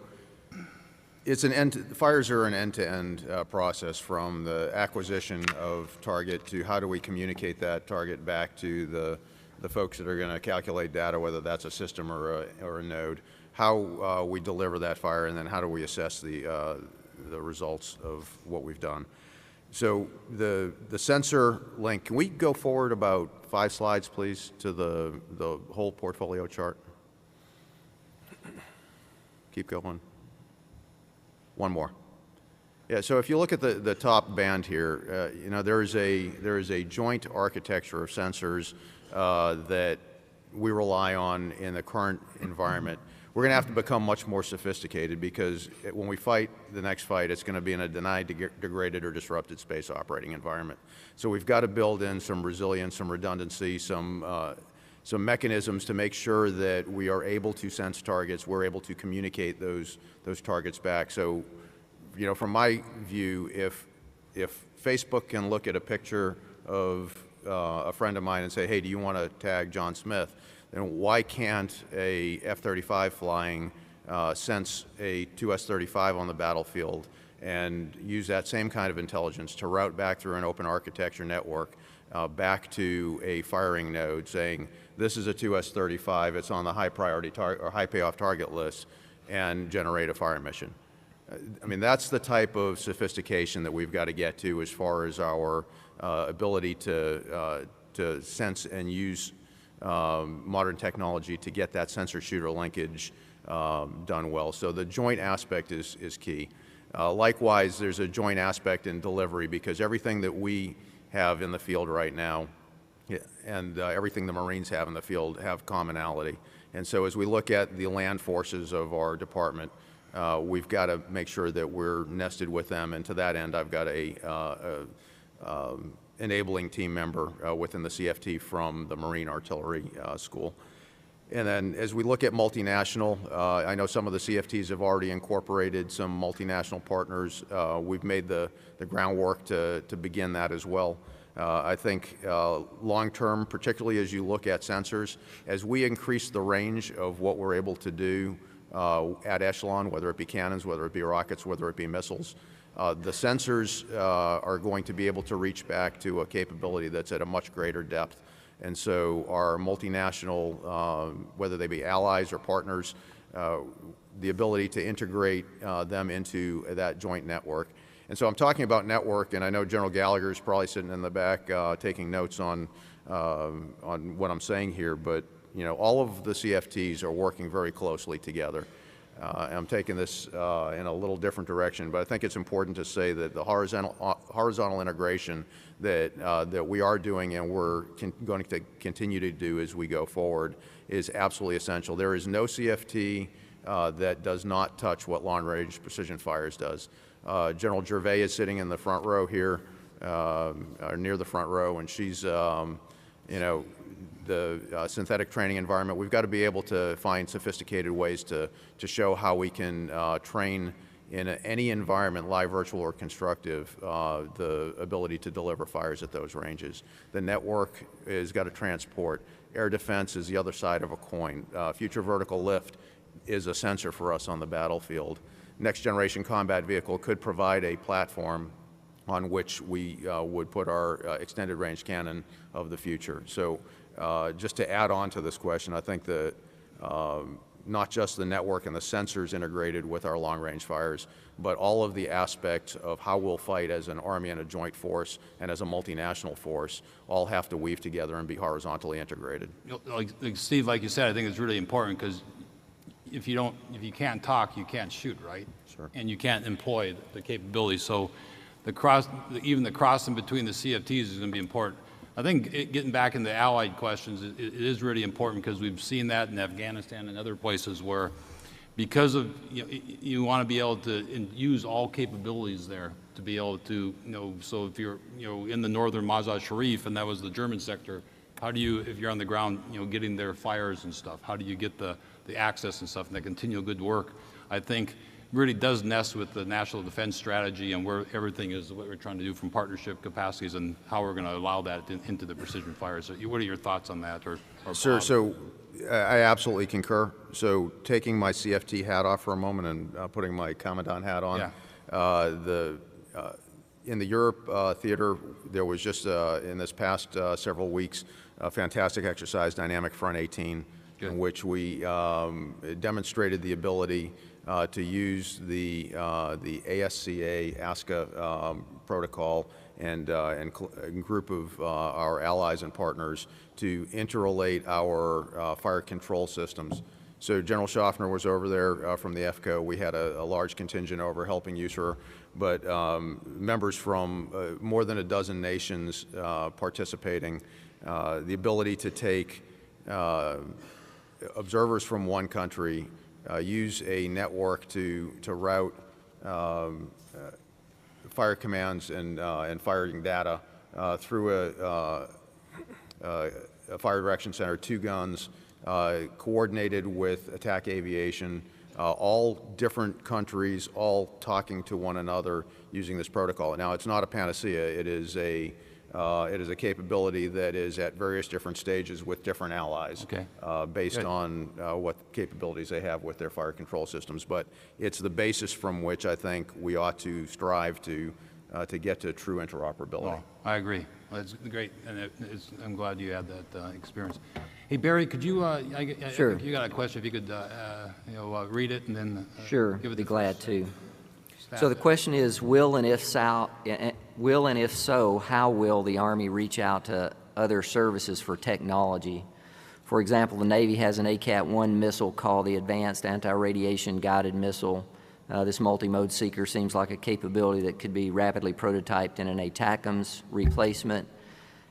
it's fires are an end-to-end process, from the acquisition of target to how do we communicate that target back to the folks that are going to calculate data, whether that's a system or a node, how we deliver that fire, and then how do we assess the results of what we've done. So the sensor link, can we go forward about 5 slides, please, to the whole portfolio chart? Keep going. One more. Yeah, so if you look at the top band here, you know, there is a joint architecture of sensors that we rely on in the current environment. We're going to have to become much more sophisticated, because when we fight the next fight, it's going to be in a denied, degraded, or disrupted space operating environment. So we've got to build in some resilience, some redundancy, some mechanisms to make sure that we are able to sense targets, we're able to communicate those targets back. So, you know, from my view, if Facebook can look at a picture of a friend of mine and say, hey, do you want to tag John Smith? Then why can't a F-35 flying sense a 2S-35 on the battlefield and use that same kind of intelligence to route back through an open architecture network back to a firing node saying, this is a 2S-35, it's on the high priority or high payoff target list, and generate a fire mission? I mean, that's the type of sophistication that we've got to get to as far as our ability to sense and use modern technology to get that sensor-shooter linkage done well. So the joint aspect is key. Likewise, there's a joint aspect in delivery, because everything that we have in the field right now and everything the Marines have in the field have commonality. And so as we look at the land forces of our department, we've got to make sure that we're nested with them. And to that end, I've got a enabling team member within the CFT from the Marine Artillery School. And then as we look at multinational, I know some of the CFTs have already incorporated some multinational partners. We've made the groundwork to begin that as well. I think long-term, particularly as you look at sensors, as we increase the range of what we're able to do at echelon, whether it be cannons, whether it be rockets, whether it be missiles, the sensors are going to be able to reach back to a capability that's at a much greater depth. And so our multinational, whether they be allies or partners, the ability to integrate them into that joint network. And so I'm talking about network, and I know General Gallagher is probably sitting in the back taking notes on what I'm saying here, but you know, all of the CFTs are working very closely together. I'm taking this in a little different direction, but I think it's important to say that the horizontal integration that we are doing and we're going to continue to do as we go forward is absolutely essential. There is no CFT that does not touch what long-range precision fires does. General Gervais is sitting in the front row here, or near the front row, and she's, you know, the synthetic training environment. We've got to be able to find sophisticated ways to show how we can train in any environment, live, virtual, or constructive, the ability to deliver fires at those ranges. The network has got to transport. Air defense is the other side of a coin. Future vertical lift is a sensor for us on the battlefield. Next generation combat vehicle could provide a platform on which we would put our extended range cannon of the future. So just to add on to this question, I think that not just the network and the sensors integrated with our long-range fires, but all of the aspects of how we'll fight as an Army and a joint force and as a multinational force all have to weave together and be horizontally integrated. Like Steve, like you said, I think it's really important because if you can't talk, you can't shoot, right? Sure. And you can't employ the capability. So even the crossing between the CFTs is going to be important. I think getting back into allied questions, it is really important because we've seen that in Afghanistan and other places where, because of you want to be able to use all capabilities there to be able to So if you're in the northern Mazar Sharif and that was the German sector, how do you, if you're on the ground, getting their fires and stuff, how do you get the access and stuff and that continual good work? I think really does nest with the national defense strategy and where everything is, what we're trying to do from partnership capacities and how we're going to allow that into the precision fires. So what are your thoughts on that? Or Sir, Bob? so I absolutely concur. So taking my CFT hat off for a moment and putting my Commandant hat on, yeah. In the Europe theater, there was just in this past several weeks a fantastic exercise, Dynamic Front 18, Good. in which we demonstrated the ability to use the AUSA protocol and group of our allies and partners to interrelate our fire control systems. So General Schaffner was over there from the FCO. We had a large contingent over helping USAR, but members from more than a dozen nations participating. The ability to take observers from one country, use a network to route fire commands and firing data through a fire direction center, 2 guns, coordinated with attack aviation, all different countries, all talking to one another using this protocol. Now, it's not a panacea. It is a capability that is at various different stages with different allies, Okay. Based Good. on what capabilities they have with their fire control systems. But it's the basis from which I think we ought to strive to get to true interoperability. Well, I agree. Well, that's great, and I'm glad you had that experience. Hey, Barry, could you, Sure. if you got a question, if you could, read it and then Sure, give it be the glad first, to. stab So the at it. question is, will and if so, how will the Army reach out to other services for technology? For example, the Navy has an ACAT-1 missile called the Advanced Anti-Radiation Guided Missile. This multi-mode seeker seems like a capability that could be rapidly prototyped in an ATACMS replacement.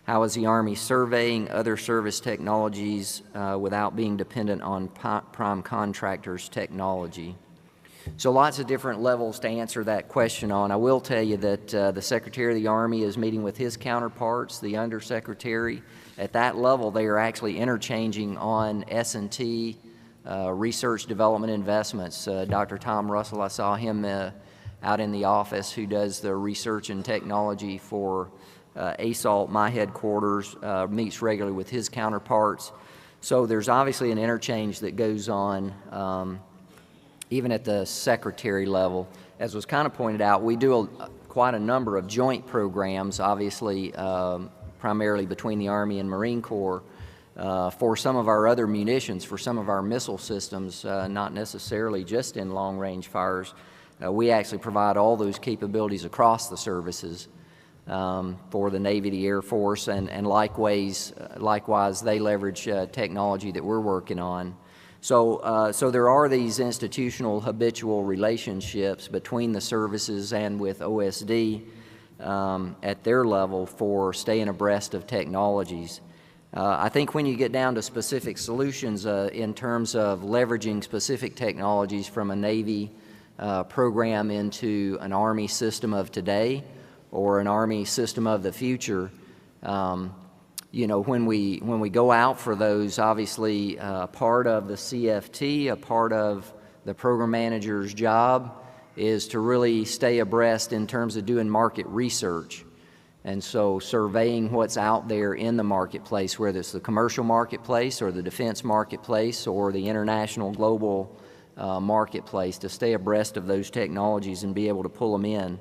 How is the Army surveying other service technologies without being dependent on prime contractors' technology? So lots of different levels to answer that question on. I will tell you that the Secretary of the Army is meeting with his counterparts, the Undersecretary. At that level, they are actually interchanging on S&T, research development investments. Dr. Tom Russell, I saw him out in the office, who does the research and technology for ASALT, my headquarters, meets regularly with his counterparts. So there's obviously an interchange that goes on even at the secretary level. As was kind of pointed out, we do quite a number of joint programs, obviously primarily between the Army and Marine Corps, for some of our other munitions, for some of our missile systems, not necessarily just in long-range fires. We actually provide all those capabilities across the services for the Navy, the Air Force, and likewise they leverage technology that we're working on. So there are these institutional habitual relationships between the services and with OSD at their level for staying abreast of technologies. I think when you get down to specific solutions in terms of leveraging specific technologies from a Navy program into an Army system of today or an Army system of the future, you know, when we go out for those, obviously part of the CFT, a part of the program manager's job is to really stay abreast in terms of doing market research. And so surveying what's out there in the marketplace, whether it's the commercial marketplace or the defense marketplace or the international global marketplace, to stay abreast of those technologies and be able to pull them in.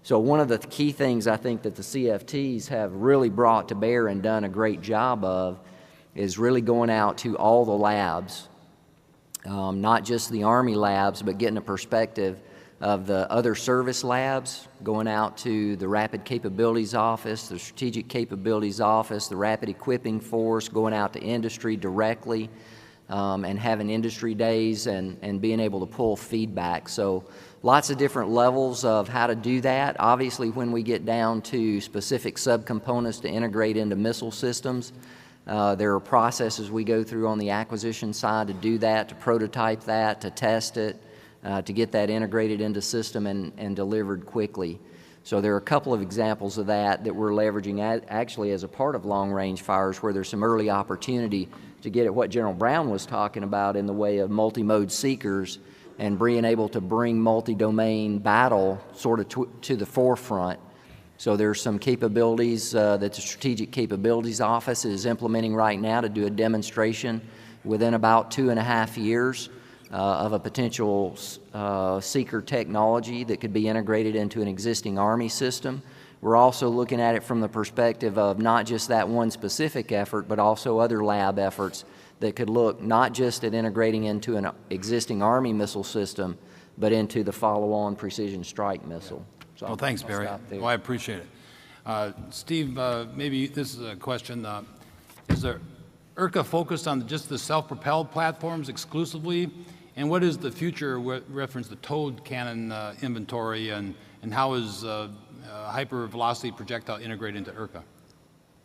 So one of the key things I think that the CFTs have really brought to bear and done a great job of is really going out to all the labs, not just the Army labs, but getting a perspective of the other service labs, going out to the Rapid Capabilities Office, the Strategic Capabilities Office, the Rapid Equipping Force, going out to industry directly, and having industry days and being able to pull feedback. So lots of different levels of how to do that. Obviously, when we get down to specific subcomponents to integrate into missile systems, there are processes we go through on the acquisition side to do that, to prototype that, to test it, to get that integrated into system and delivered quickly. So there are a couple of examples of that we're leveraging actually as a part of long-range fires, where there's some early opportunity to get at what General Brown was talking about in the way of multi-mode seekers and being able to bring multi-domain battle sort of to the forefront. So there's some capabilities that the Strategic Capabilities Office is implementing right now to do a demonstration within about 2.5 years of a potential seeker technology that could be integrated into an existing Army system. We're also looking at it from the perspective of not just that one specific effort, but also other lab efforts that could look not just at integrating into an existing Army missile system, but into the follow-on precision strike missile. So well, thanks, Barry. Well, I appreciate it. Steve, maybe this is a question. Is the IRCA focused on just the self-propelled platforms exclusively? And what is the future reference to towed cannon inventory, and how is hypervelocity projectile integrated into IRCA?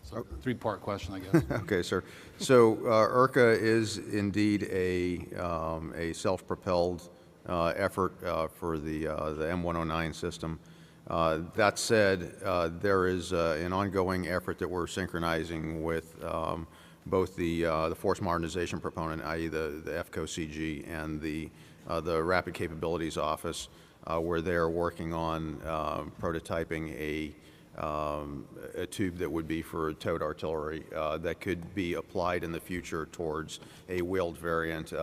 So three-part question, I guess. Okay, sir. So IRCA is indeed a self-propelled effort for the M109 system. That said, there is an ongoing effort that we're synchronizing with both the force modernization proponent, i.e. the FCO-CG, and the Rapid Capabilities Office, where they're working on prototyping a tube that would be for towed artillery that could be applied in the future towards a wheeled variant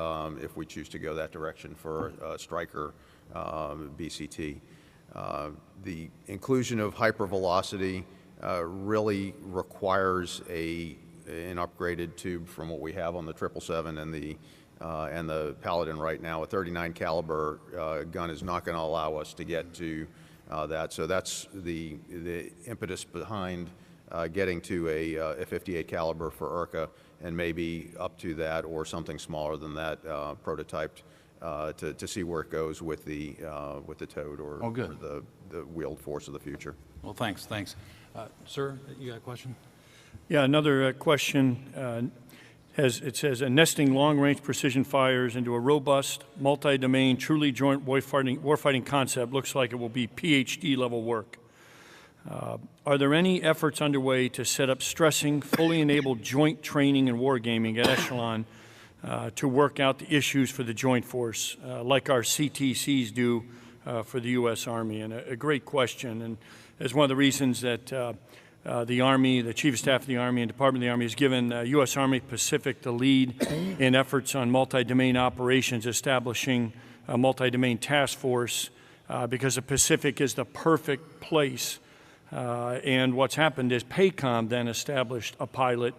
if we choose to go that direction for Stryker BCT. The inclusion of hypervelocity really requires an upgraded tube from what we have on the 777 and the Paladin right now. A 39 caliber gun is not going to allow us to get to that. So that's the impetus behind getting to a 58 caliber for IRCA, and maybe up to that or something smaller than that prototyped to see where it goes with the towed or the wheeled force of the future. Well, thanks. Sir, you got a question? Yeah, another question. It says, nesting long-range precision fires into a robust, multi-domain, truly joint warfighting concept looks like it will be PhD-level work. Are there any efforts underway to set up stressing, fully enabled joint training and wargaming at Echelon to work out the issues for the joint force, like our CTCs do for the U.S. Army? And a great question, and it's one of the reasons that the Army, the Chief of Staff of the Army and Department of the Army has given U.S. Army Pacific the lead in efforts on multi-domain operations, establishing a multi-domain task force because the Pacific is the perfect place. And what's happened is PACOM then established a pilot.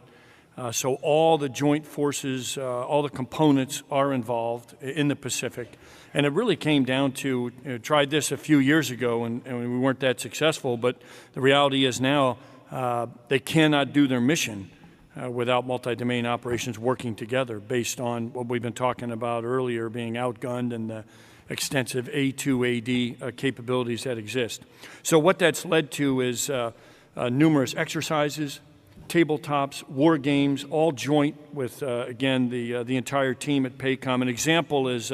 So all the joint forces, all the components are involved in the Pacific. And it really came down to, tried this a few years ago and we weren't that successful, but the reality is now they cannot do their mission without multi-domain operations working together based on what we've been talking about earlier, being outgunned and the extensive A2AD capabilities that exist. So what that's led to is numerous exercises, tabletops, war games, all joint with, again, the entire team at PACOM. An example is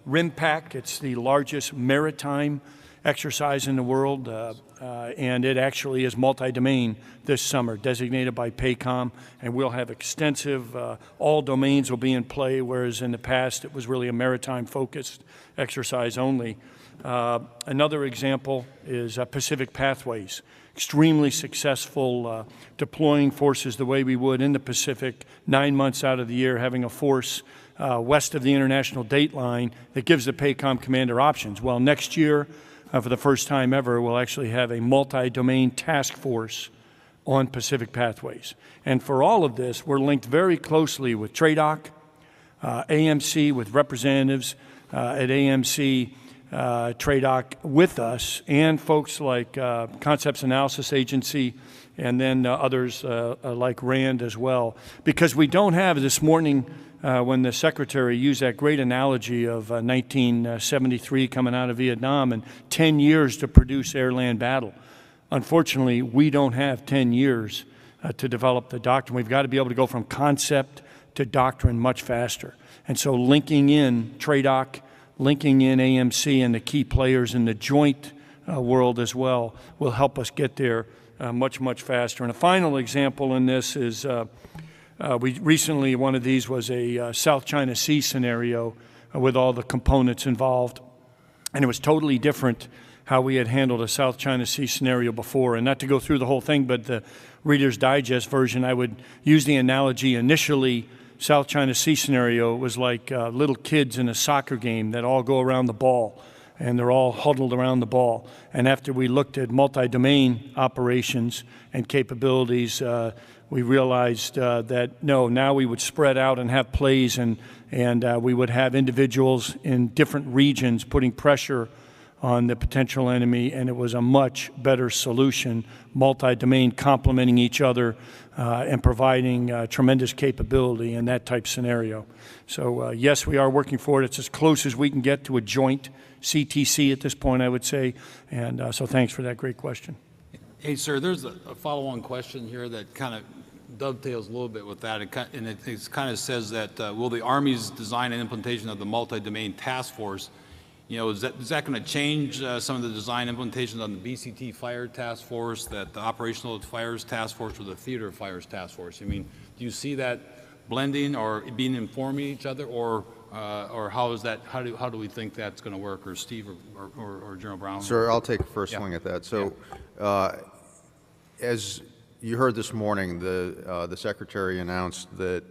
RIMPAC. It's the largest maritime exercise in the world, and it actually is multi-domain this summer, designated by PACOM, and we'll have extensive, all domains will be in play, whereas in the past it was really a maritime-focused exercise only. Another example is Pacific Pathways. Extremely successful deploying forces the way we would in the Pacific 9 months out of the year, having a force west of the international date line that gives the PACOM commander options. Well, next year, for the first time ever, we'll actually have a multi-domain task force on Pacific Pathways. And for all of this, we're linked very closely with TRADOC, AMC, with representatives at AMC, TRADOC with us, and folks like Concepts Analysis Agency, and then others like RAND as well. Because we don't have, this morning when the Secretary used that great analogy of 1973 coming out of Vietnam and 10 years to produce air-land battle. Unfortunately, we don't have 10 years to develop the doctrine. We've got to be able to go from concept to doctrine much faster. And so linking in TRADOC, linking in AMC and the key players in the joint world as well will help us get there much, much faster. And a final example in this is we recently, one of these was a South China Sea scenario with all the components involved. And it was totally different how we had handled a South China Sea scenario before. And not to go through the whole thing, but the Reader's Digest version, I would use the analogy initially. South China Sea scenario was like little kids in a soccer game that all go around the ball, and they're all huddled around the ball. And after we looked at multi-domain operations and capabilities, we realized that no, now we would spread out and have plays, and we would have individuals in different regions putting pressure on the potential enemy, and it was a much better solution, multi-domain complementing each other and providing tremendous capability in that type scenario. So yes, we are working for it. It's as close as we can get to a joint CTC at this point, I would say, and so thanks for that great question. Hey, sir, there's a follow-on question here that kind of dovetails a little bit with that, and it kind of says that will the Army's design and implementation of the multi-domain task force, you know, is that going to change some of the design implementations on the BCT Fire Task Force, that the Operational Fires Task Force, or the Theater Fires Task Force? I mean, do you see that blending or being informing each other, or how is that? How do we think that's going to work? Or Steve or General Brown? Sir, I'll take first swing at that. So, as you heard this morning, the Secretary announced that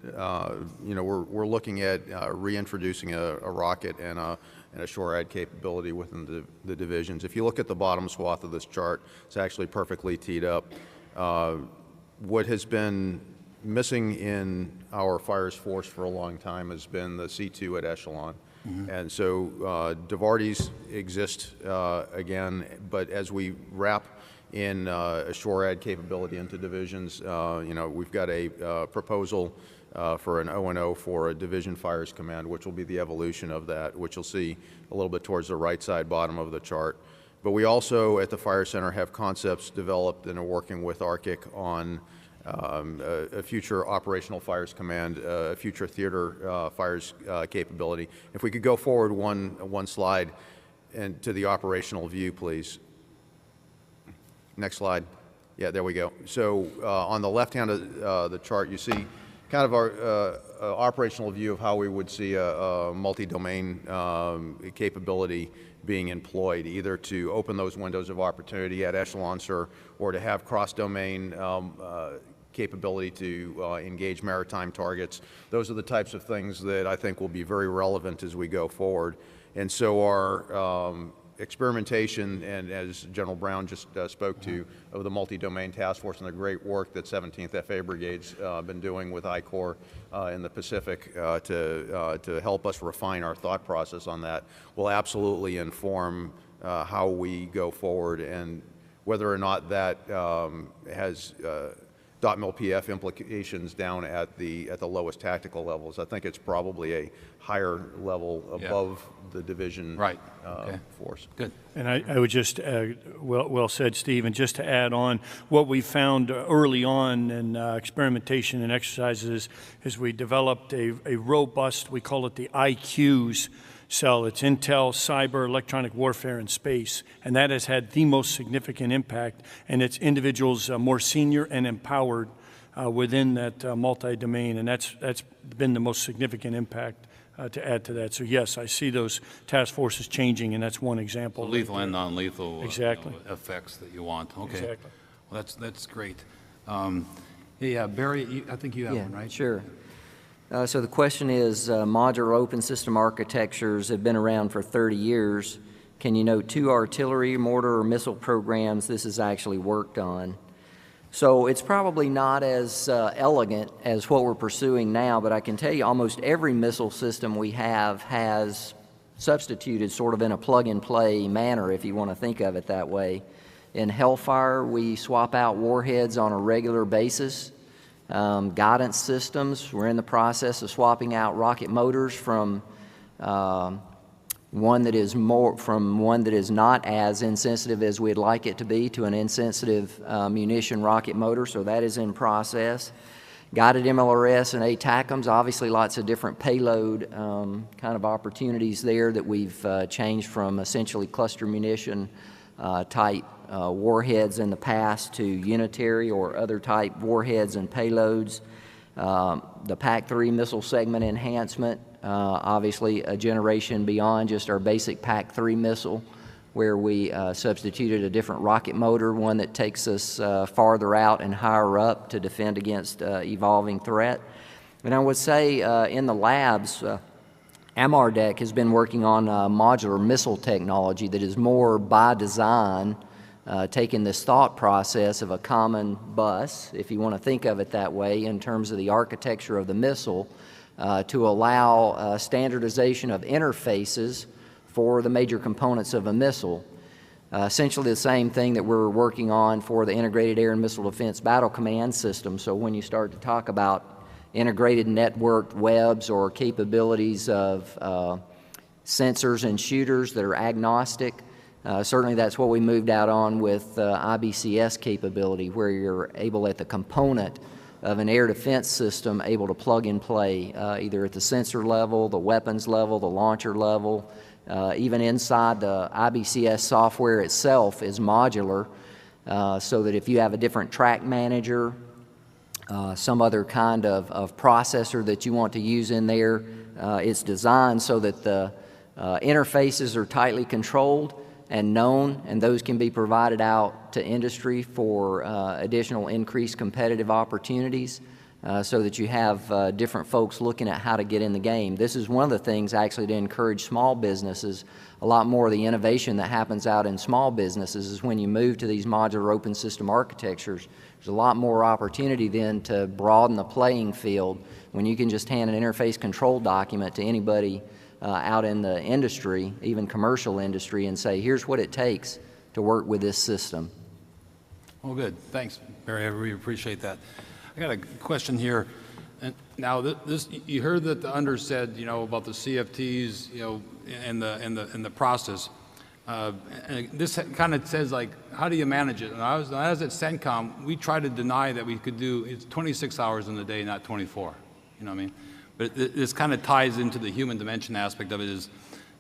you know, we're looking at reintroducing a rocket and a SHORAD capability within the divisions. If you look at the bottom swath of this chart, it's actually perfectly teed up. What has been missing in our fires force for a long time has been the C2 at Echelon. Mm-hmm. And so DIVARTIs exist again, but as we wrap in a SHORAD capability into divisions, you know, we've got a proposal for an O&O for a Division Fires Command, which will be the evolution of that, which you'll see a little bit towards the right side bottom of the chart. But we also at the Fire Center have concepts developed and are working with ARCIC on a future operational fires command, a future theater fires capability. If we could go forward one slide and to the operational view, please. Next slide. Yeah, there we go. So on the left hand of the chart, you see kind of our operational view of how we would see a multi-domain capability being employed, either to open those windows of opportunity at echelon, sir, or to have cross-domain capability to engage maritime targets. Those are the types of things that I think will be very relevant as we go forward. And so our experimentation, and as General Brown just spoke to, of the multi-domain task force and the great work that 17th FA Brigade's been doing with I-Corps in the Pacific to help us refine our thought process on that, will absolutely inform how we go forward, and whether or not that has .mil-PF implications down at the lowest tactical levels. I think it's probably a higher level above the division force. Good. And I would just, well said, Steve, and just to add on, what we found early on in experimentation and exercises is we developed a robust, we call it the IQs cell. It's Intel, Cyber, Electronic Warfare, and Space, and that has had the most significant impact, and it's individuals more senior and empowered within that multi-domain, and that's been the most significant impact to add to that. So yes, I see those task forces changing, and that's one example. So lethal and non-lethal exactly. Effects that you want. Okay. Exactly. Well, that's great. Yeah, Barry, I think you have one, right? Sure. So the question is, modular open system architectures have been around for 30 years. Can you note 2 artillery, mortar, or missile programs this is actually worked on? So it's probably not as elegant as what we're pursuing now, but I can tell you almost every missile system we have has substituted sort of in a plug-and-play manner, if you want to think of it that way. In Hellfire, we swap out warheads on a regular basis. Guidance systems, we're in the process of swapping out rocket motors from one that is not as insensitive as we'd like it to be to an insensitive munition rocket motor, so that is in process. Guided MLRS and ATACMs, obviously lots of different payload kind of opportunities there that we've changed from essentially cluster munition type warheads in the past to unitary or other type warheads and payloads. The PAC-3 missile segment enhancement, obviously a generation beyond just our basic PAC-3 missile, where we substituted a different rocket motor, one that takes us farther out and higher up to defend against evolving threat. And I would say in the labs, AMARDEC has been working on modular missile technology that is more by design, taking this thought process of a common bus, if you want to think of it that way, in terms of the architecture of the missile, to allow standardization of interfaces for the major components of a missile. Essentially the same thing that we're working on for the Integrated Air and Missile Defense Battle Command System. So when you start to talk about integrated networked webs or capabilities of sensors and shooters that are agnostic, certainly that's what we moved out on with IBCS capability, where you're able at the component of an air defense system able to plug and play either at the sensor level, the weapons level, the launcher level, even inside the IBCS software itself is modular, so that if you have a different track manager, some other kind of processor that you want to use in there, it's designed so that the interfaces are tightly controlled and known, and those can be provided out to industry for additional increased competitive opportunities, so that you have different folks looking at how to get in the game. This is one of the things actually to encourage small businesses. A lot more of the innovation that happens out in small businesses is when you move to these modular open system architectures. There's a lot more opportunity then to broaden the playing field when you can just hand an interface control document to anybody out in the industry, even commercial industry, and say, here's what it takes to work with this system. Well, good. Thanks, Barry. I really appreciate that. I got a question here. And now, this you heard that the under said, about the CFTs, and the process. And this kind of says, like, how do you manage it? And I was at CENTCOM, we try to deny that we could do, it's 26 hours in the day, not 24, you know what I mean? But this kind of ties into the human dimension aspect of it is,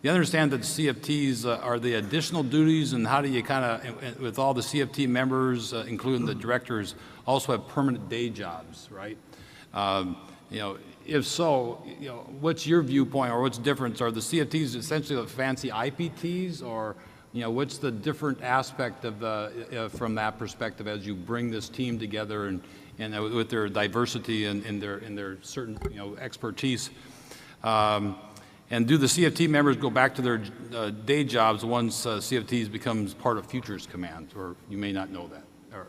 you understand that the CFTs are the additional duties, and how do you kind of, with all the CFT members, including the directors, also have permanent day jobs, right? You know, if so, you know, what's your viewpoint, or what's the difference? Are the CFTs essentially the fancy IPTs, or, you know, what's the different aspect of from that perspective as you bring this team together and with their diversity and their certain, you know, expertise? And do the CFT members go back to their day jobs once CFTs becomes part of Futures Command, or you may not know that,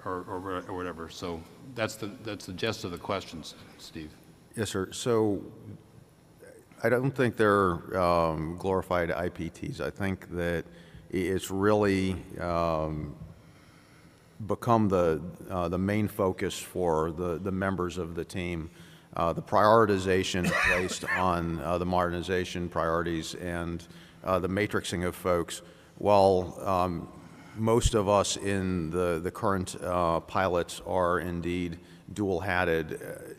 or whatever. So that's the gist of the questions, Steve. Yes, sir. So I don't think they're glorified IPTs. I think that it's really become the main focus for the members of the team. The prioritization placed on the modernization priorities and the matrixing of folks. While most of us in the current pilots are indeed dual-hatted,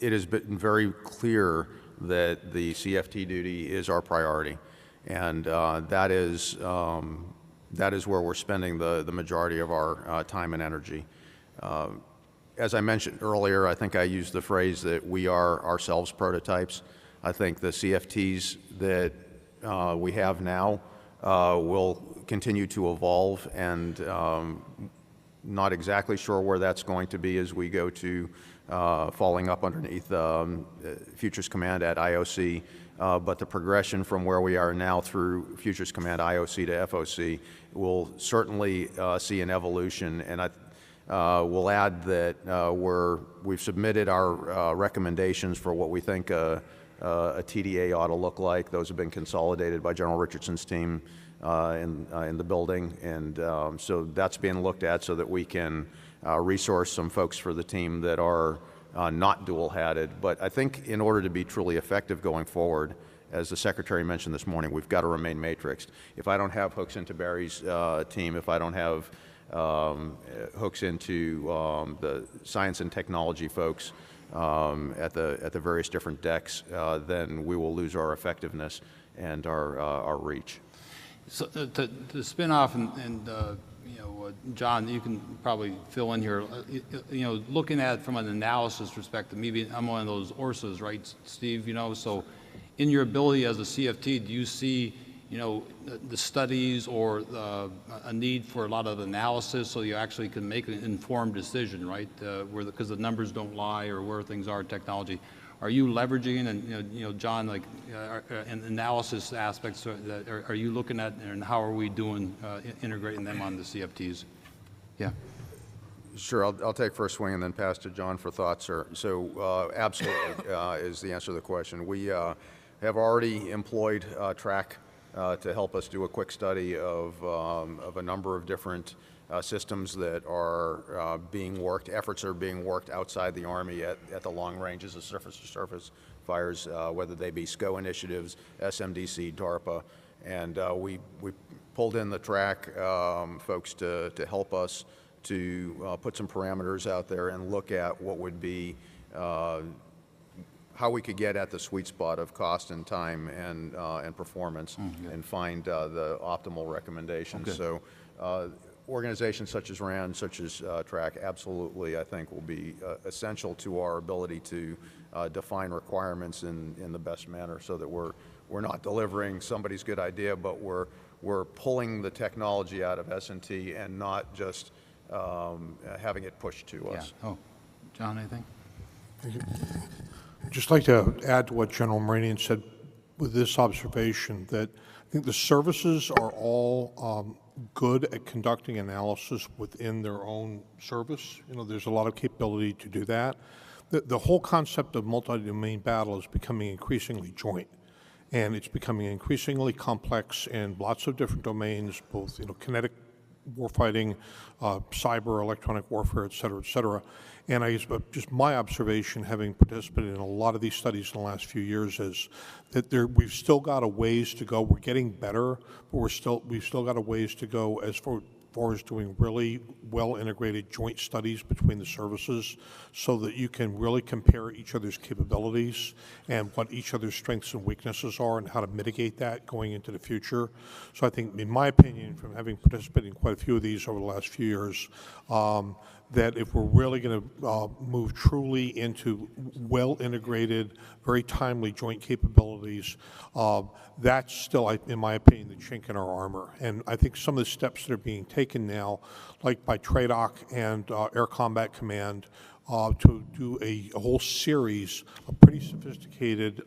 it has been very clear that the CFT duty is our priority, and that is where we're spending the majority of our time and energy. As I mentioned earlier, I think I used the phrase that we are ourselves prototypes. I think the CFTs that we have now will continue to evolve, and not exactly sure where that's going to be as we go to falling up underneath Futures Command at IOC, but the progression from where we are now through Futures Command IOC to FOC will certainly see an evolution, and we'll add that we've submitted our recommendations for what we think a TDA ought to look like. Those have been consolidated by General Richardson's team in the building, and so that's being looked at so that we can resource some folks for the team that are not dual-hatted. But I think in order to be truly effective going forward, as the Secretary mentioned this morning, we've got to remain matrixed. If I don't have hooks into Barry's team, if I don't have hooks into the science and technology folks at the various different decks, then we will lose our effectiveness and our reach. So to spin off and you know, John, you can probably fill in here. You know, looking at it from an analysis perspective, maybe I'm one of those ORSAs, right, Steve? You know, so in your ability as a CFT, do you see, you know, the studies or a need for a lot of analysis so you actually can make an informed decision, right? Because the numbers don't lie, or where things are in technology. Are you leveraging, and you know, John, like an analysis aspects that are you looking at, and how are we doing integrating them on the CFTs? Yeah. Sure, I'll take first swing and then pass to John for thoughts, sir. So absolutely is the answer to the question. We have already employed TRAC to help us do a quick study of a number of different systems that are being worked. Efforts are being worked outside the Army at the long ranges of surface-to-surface fires, whether they be SCO initiatives, SMDC, DARPA, and we pulled in the TRAC folks to help us to put some parameters out there and look at what would be how we could get at the sweet spot of cost and time and performance, and find the optimal recommendations. Okay. So organizations such as RAND, such as TRAC, absolutely, I think, will be essential to our ability to define requirements in the best manner, so that we're not delivering somebody's good idea, but we're pulling the technology out of S&T and not just having it pushed to us. Yeah. Oh, John, anything? I'd just like to add to what General Maranian said with this observation, that I think the services are all good at conducting analysis within their own service. You know, there's a lot of capability to do that. The whole concept of multi-domain battle is becoming increasingly joint, and it's becoming increasingly complex in lots of different domains, both, you know, kinetic warfighting, cyber, electronic warfare, et cetera, et cetera. And just my observation, having participated in a lot of these studies in the last few years, is that we've still got a ways to go. We're getting better, but we've still got a ways to go as far as doing really well integrated joint studies between the services, so that you can really compare each other's capabilities and what each other's strengths and weaknesses are, and how to mitigate that going into the future. So I think, in my opinion, from having participated in quite a few of these over the last few years, that if we're really going to move truly into well-integrated, very timely joint capabilities, that's still, in my opinion, the chink in our armor. And I think some of the steps that are being taken now, like by TRADOC and Air Combat Command, to do a whole series of pretty sophisticated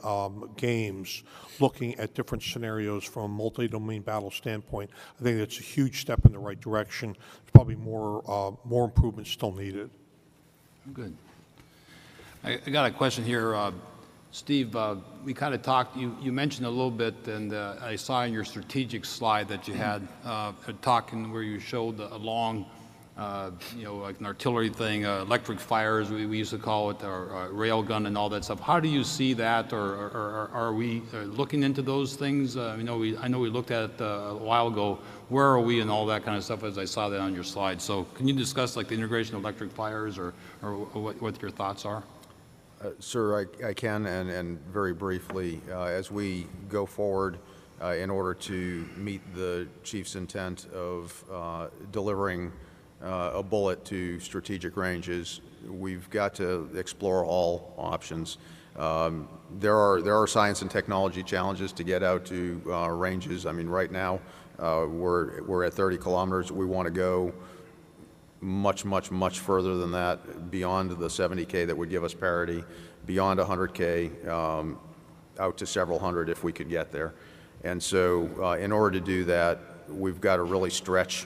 games looking at different scenarios from a multi-domain battle standpoint. I think that's a huge step in the right direction. There's probably more improvement still needed. Good. I got a question here. Steve, we kind of talked, you mentioned a little bit, and I saw in your strategic slide that you had talking where you showed a long, like an artillery thing, electric fires, we used to call it, or rail gun and all that stuff. How do you see that, or are we looking into those things? I know we looked at it a while ago. Where are we and all that kind of stuff, as I saw that on your slide? So can you discuss like the integration of electric fires, or what your thoughts are? Sir, I can, and very briefly, as we go forward, in order to meet the Chief's intent of delivering a bullet to strategic ranges, we've got to explore all options. There are science and technology challenges to get out to ranges. I mean, right now we're at 30 kilometers. We want to go much further than that, beyond the 70K that would give us parity, beyond 100K, out to several hundred if we could get there. And so in order to do that, we've got to really stretch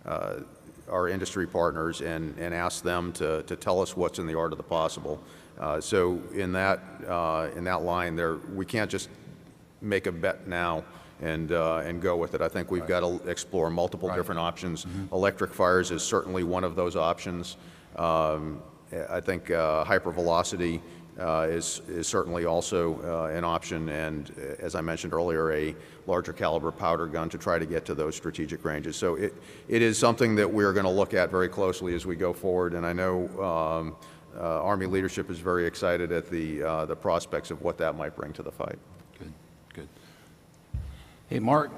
our industry partners and ask them to tell us what's in the art of the possible. So in that line there, we can't just make a bet now and go with it. I think we've got to explore multiple different options. Electric fires is certainly one of those options. I think hypervelocity is certainly also an option, and as I mentioned earlier, a larger caliber powder gun to try to get to those strategic ranges. So it is something that we're going to look at very closely as we go forward, and I know Army leadership is very excited at the prospects of what that might bring to the fight. Good. Hey, Mark,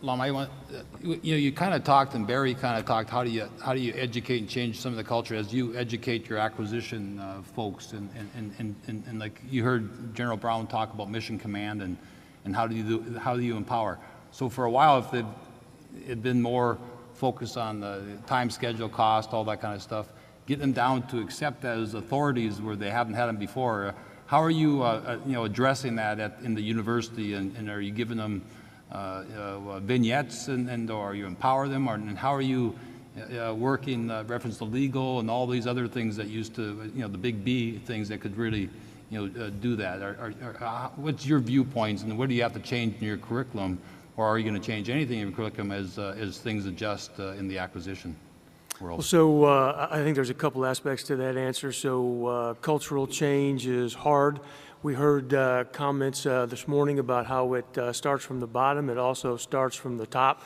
Lum, you kind of talked, and Barry kind of talked, how do you educate and change some of the culture as you educate your acquisition folks, and like you heard General Brown talk about mission command, and how do you empower? So for a while, if it'd been more focused on the time, schedule, cost, all that kind of stuff, get them down to accept that as authorities where they haven't had them before. How are you addressing that in the university, and are you giving them vignettes, and or you empower them, and how are you working reference to legal and all these other things that used to, the big B things that could really, do that? What's your viewpoints, and what do you have to change in your curriculum, or are you going to change anything in your curriculum as things adjust in the acquisition world? So I think there's a couple aspects to that answer. So cultural change is hard. We heard comments this morning about how it starts from the bottom. It also starts from the top.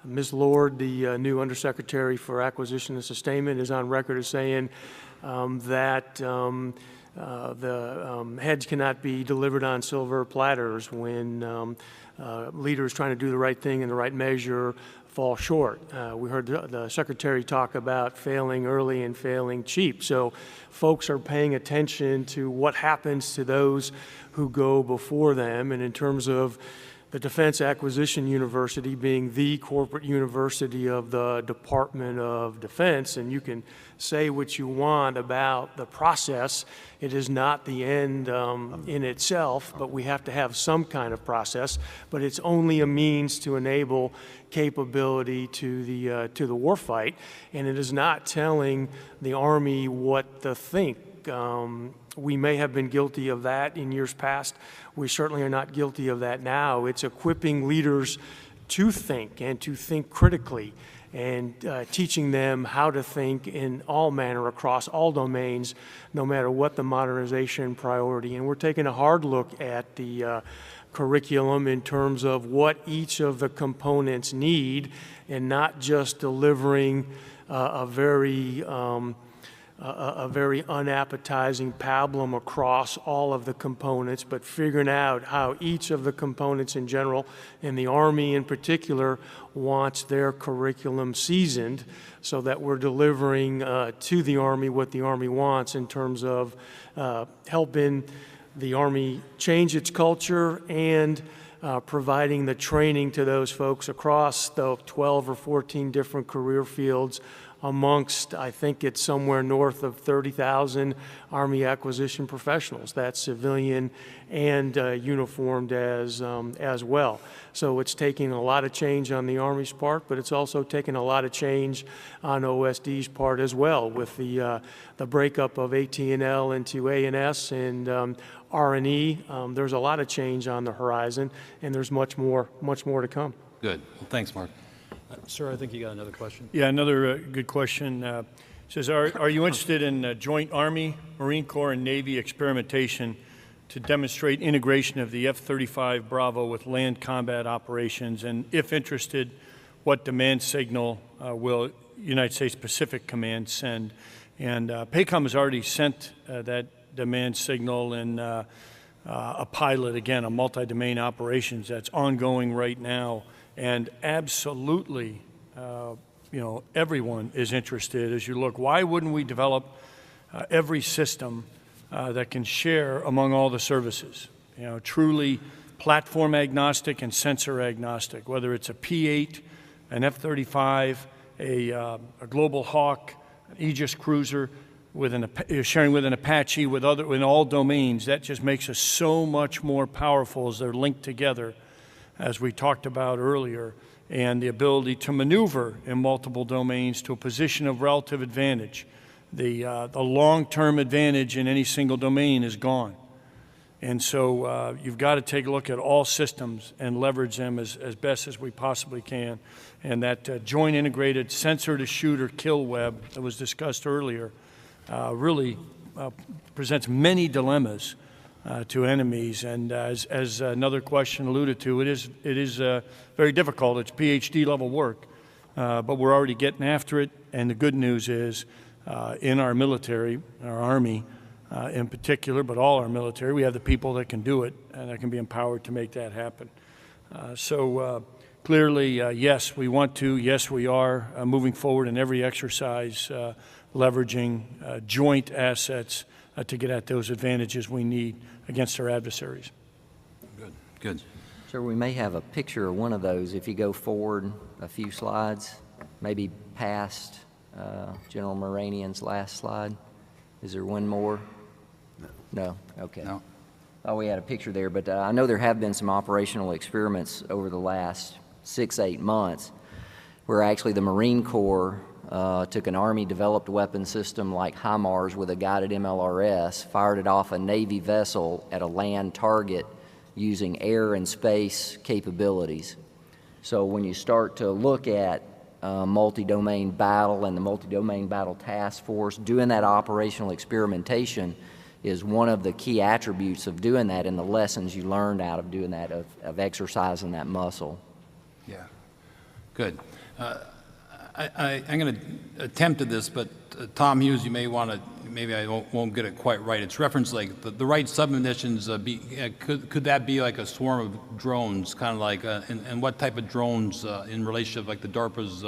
Ms. Lord, the new Undersecretary for Acquisition and Sustainment, is on record as saying that the heads cannot be delivered on silver platters when leaders trying to do the right thing in the right measure fall short. We heard the Secretary talk about failing early and failing cheap. So folks are paying attention to what happens to those who go before them. And in terms of the Defense Acquisition University being the corporate university of the Department of Defense, and you can say what you want about the process, it is not the end in itself, but we have to have some kind of process. But it's only a means to enable capability to the warfight, and it is not telling the Army what to think. We may have been guilty of that in years past. We certainly are not guilty of that now. It's equipping leaders to think and to think critically, and teaching them how to think in all manner across all domains, no matter what the modernization priority. And we're taking a hard look at the curriculum in terms of what each of the components need, and not just delivering a very unappetizing pablum across all of the components, but figuring out how each of the components in general, and the Army in particular, wants their curriculum seasoned so that we're delivering to the Army what the Army wants in terms of helping the Army change its culture and providing the training to those folks across the 12 or 14 different career fields amongst, I think it's somewhere north of 30,000 Army acquisition professionals. That's civilian and uniformed as well. So it's taking a lot of change on the Army's part, but it's also taking a lot of change on OSD's part as well, with the breakup of AT&L into A&S and R&E. There's a lot of change on the horizon, and there's much more to come. Good. Well, thanks, Mark. Sir, I think you got another question. Yeah, another good question. Says, are you interested in joint Army, Marine Corps, and Navy experimentation to demonstrate integration of the F-35 Bravo with land combat operations? And if interested, what demand signal will United States Pacific Command send? And PACOM has already sent that demand signal in a pilot, again, a multi-domain operations that's ongoing right now. And absolutely, everyone is interested as you look. Why wouldn't we develop every system that can share among all the services? Truly platform agnostic and sensor agnostic, whether it's a P-8, an F-35, a Global Hawk, an Aegis cruiser, sharing with an Apache, in all domains. That just makes us so much more powerful as they're linked together, as we talked about earlier, and the ability to maneuver in multiple domains to a position of relative advantage. The long-term advantage in any single domain is gone. And so you've got to take a look at all systems and leverage them as best as we possibly can. And that joint integrated sensor-to-shooter kill web that was discussed earlier really presents many dilemmas to enemies, and as another question alluded to, it is very difficult. It's PhD level work, but we're already getting after it. And the good news is, in our military, our Army in particular, but all our military, we have the people that can do it and that can be empowered to make that happen. So clearly, yes, we want to. Yes, we are moving forward in every exercise, leveraging joint assets to get at those advantages we need against our adversaries. Good, good. Sir, we may have a picture of one of those if you go forward a few slides, maybe past General Maranian's last slide. Is there one more? No? Okay. No. Oh, we had a picture there, but I know there have been some operational experiments over the last 6-8 months where actually the Marine Corps took an Army-developed weapon system like HIMARS with a guided MLRS, fired it off a Navy vessel at a land target using air and space capabilities. So when you start to look at multi-domain battle and the multi-domain battle task force, doing that operational experimentation is one of the key attributes of doing that, and the lessons you learned out of doing that, of exercising that muscle. Yeah, good. I'm going to attempt at this, but Tom Hughes, you may want to, maybe I won't get it quite right. It's referenced like the right submunitions, could that be like a swarm of drones, kind of like, and what type of drones in relationship, like the DARPA's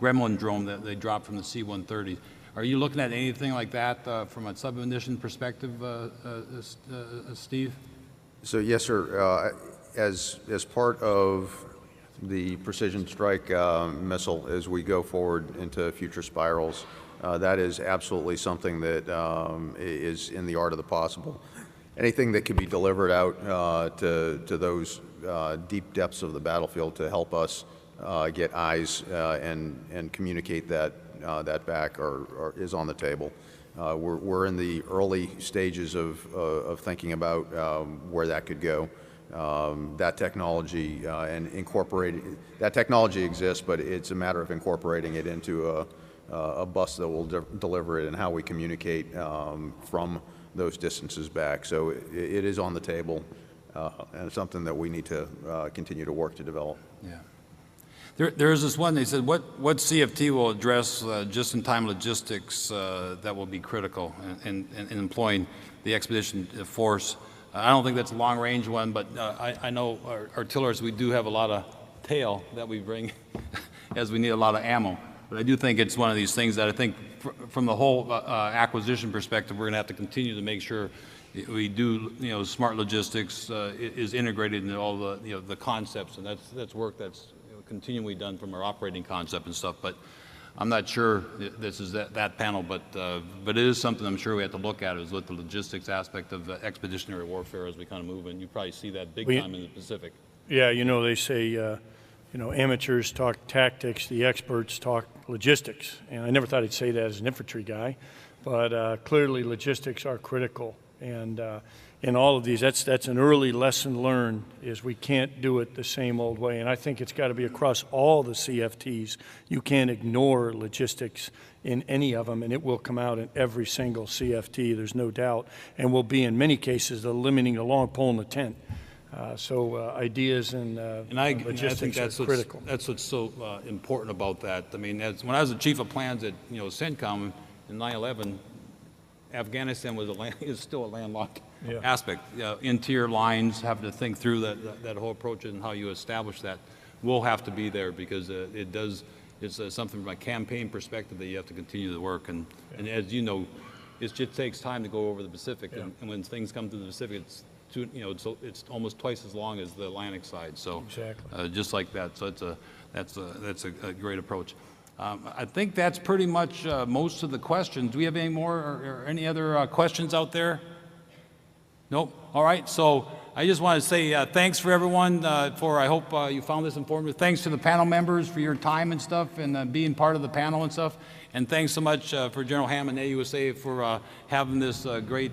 Gremlin drone that they dropped from the C-130? Are you looking at anything like that from a submunition perspective, Steve? So yes, sir. As part of the precision strike missile, as we go forward into future spirals, that is absolutely something that is in the art of the possible. Anything that could be delivered out to those deep depths of the battlefield to help us get eyes and communicate that back is on the table. We're in the early stages of thinking about where that could go. that technology and incorporating, that technology exists, but it's a matter of incorporating it into a bus that will deliver it and how we communicate from those distances back. So it is on the table and it's something that we need to continue to work to develop. Yeah. There is this one, they said, what CFT will address just-in-time logistics that will be critical in employing the expedition force? I don't think that's a long-range one, but I know our artillerists, we do have a lot of tail that we bring as we need a lot of ammo. But I do think it's one of these things that I think from the whole acquisition perspective, we're going to have to continue to make sure we do, smart logistics is integrated into all the, the concepts, and that's work that's continually done from our operating concept and stuff. But I'm not sure this is that panel, but it is something I'm sure we have to look at, is what the logistics aspect of expeditionary warfare as we kind of move, and you probably see that big time in the Pacific. Yeah, they say, amateurs talk tactics, the experts talk logistics. And I never thought I'd say that as an infantry guy, but clearly logistics are critical. And in all of these, that's an early lesson learned, is we can't do it the same old way. And I think it's got to be across all the CFTs. You can't ignore logistics in any of them, and it will come out in every single CFT, there's no doubt, and will be in many cases the limiting the long pole in the tent. So ideas and logistics are critical. That's what's so important about that. I mean, when I was the chief of plans at CENTCOM in 9/11, Afghanistan is still a landlocked aspect. Interior lines, having to think through that whole approach and how you establish that will have to be there, because it's something from a campaign perspective that you have to continue to work. And as you know, it just takes time to go over the Pacific, and when things come to the Pacific, it's almost twice as long as the Atlantic side. So exactly. Just like that. So that's a great approach. I think that's pretty much most of the questions. Do we have any more or any other questions out there? Nope. All right. So I just want to say thanks for everyone I hope you found this informative. Thanks to the panel members for your time and stuff, and being part of the panel and stuff. And thanks so much for General Ham and AUSA for having this great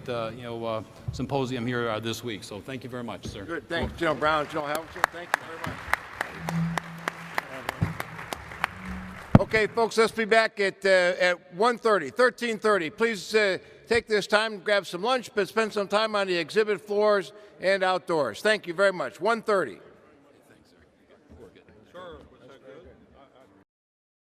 symposium here this week. So thank you very much, sir. Good. Thanks, General Brown, General Hamilton. Thank you very much. Okay, folks, let's be back at 13:30. Please take this time, grab some lunch, but spend some time on the exhibit floors and outdoors. Thank you very much. 1:30.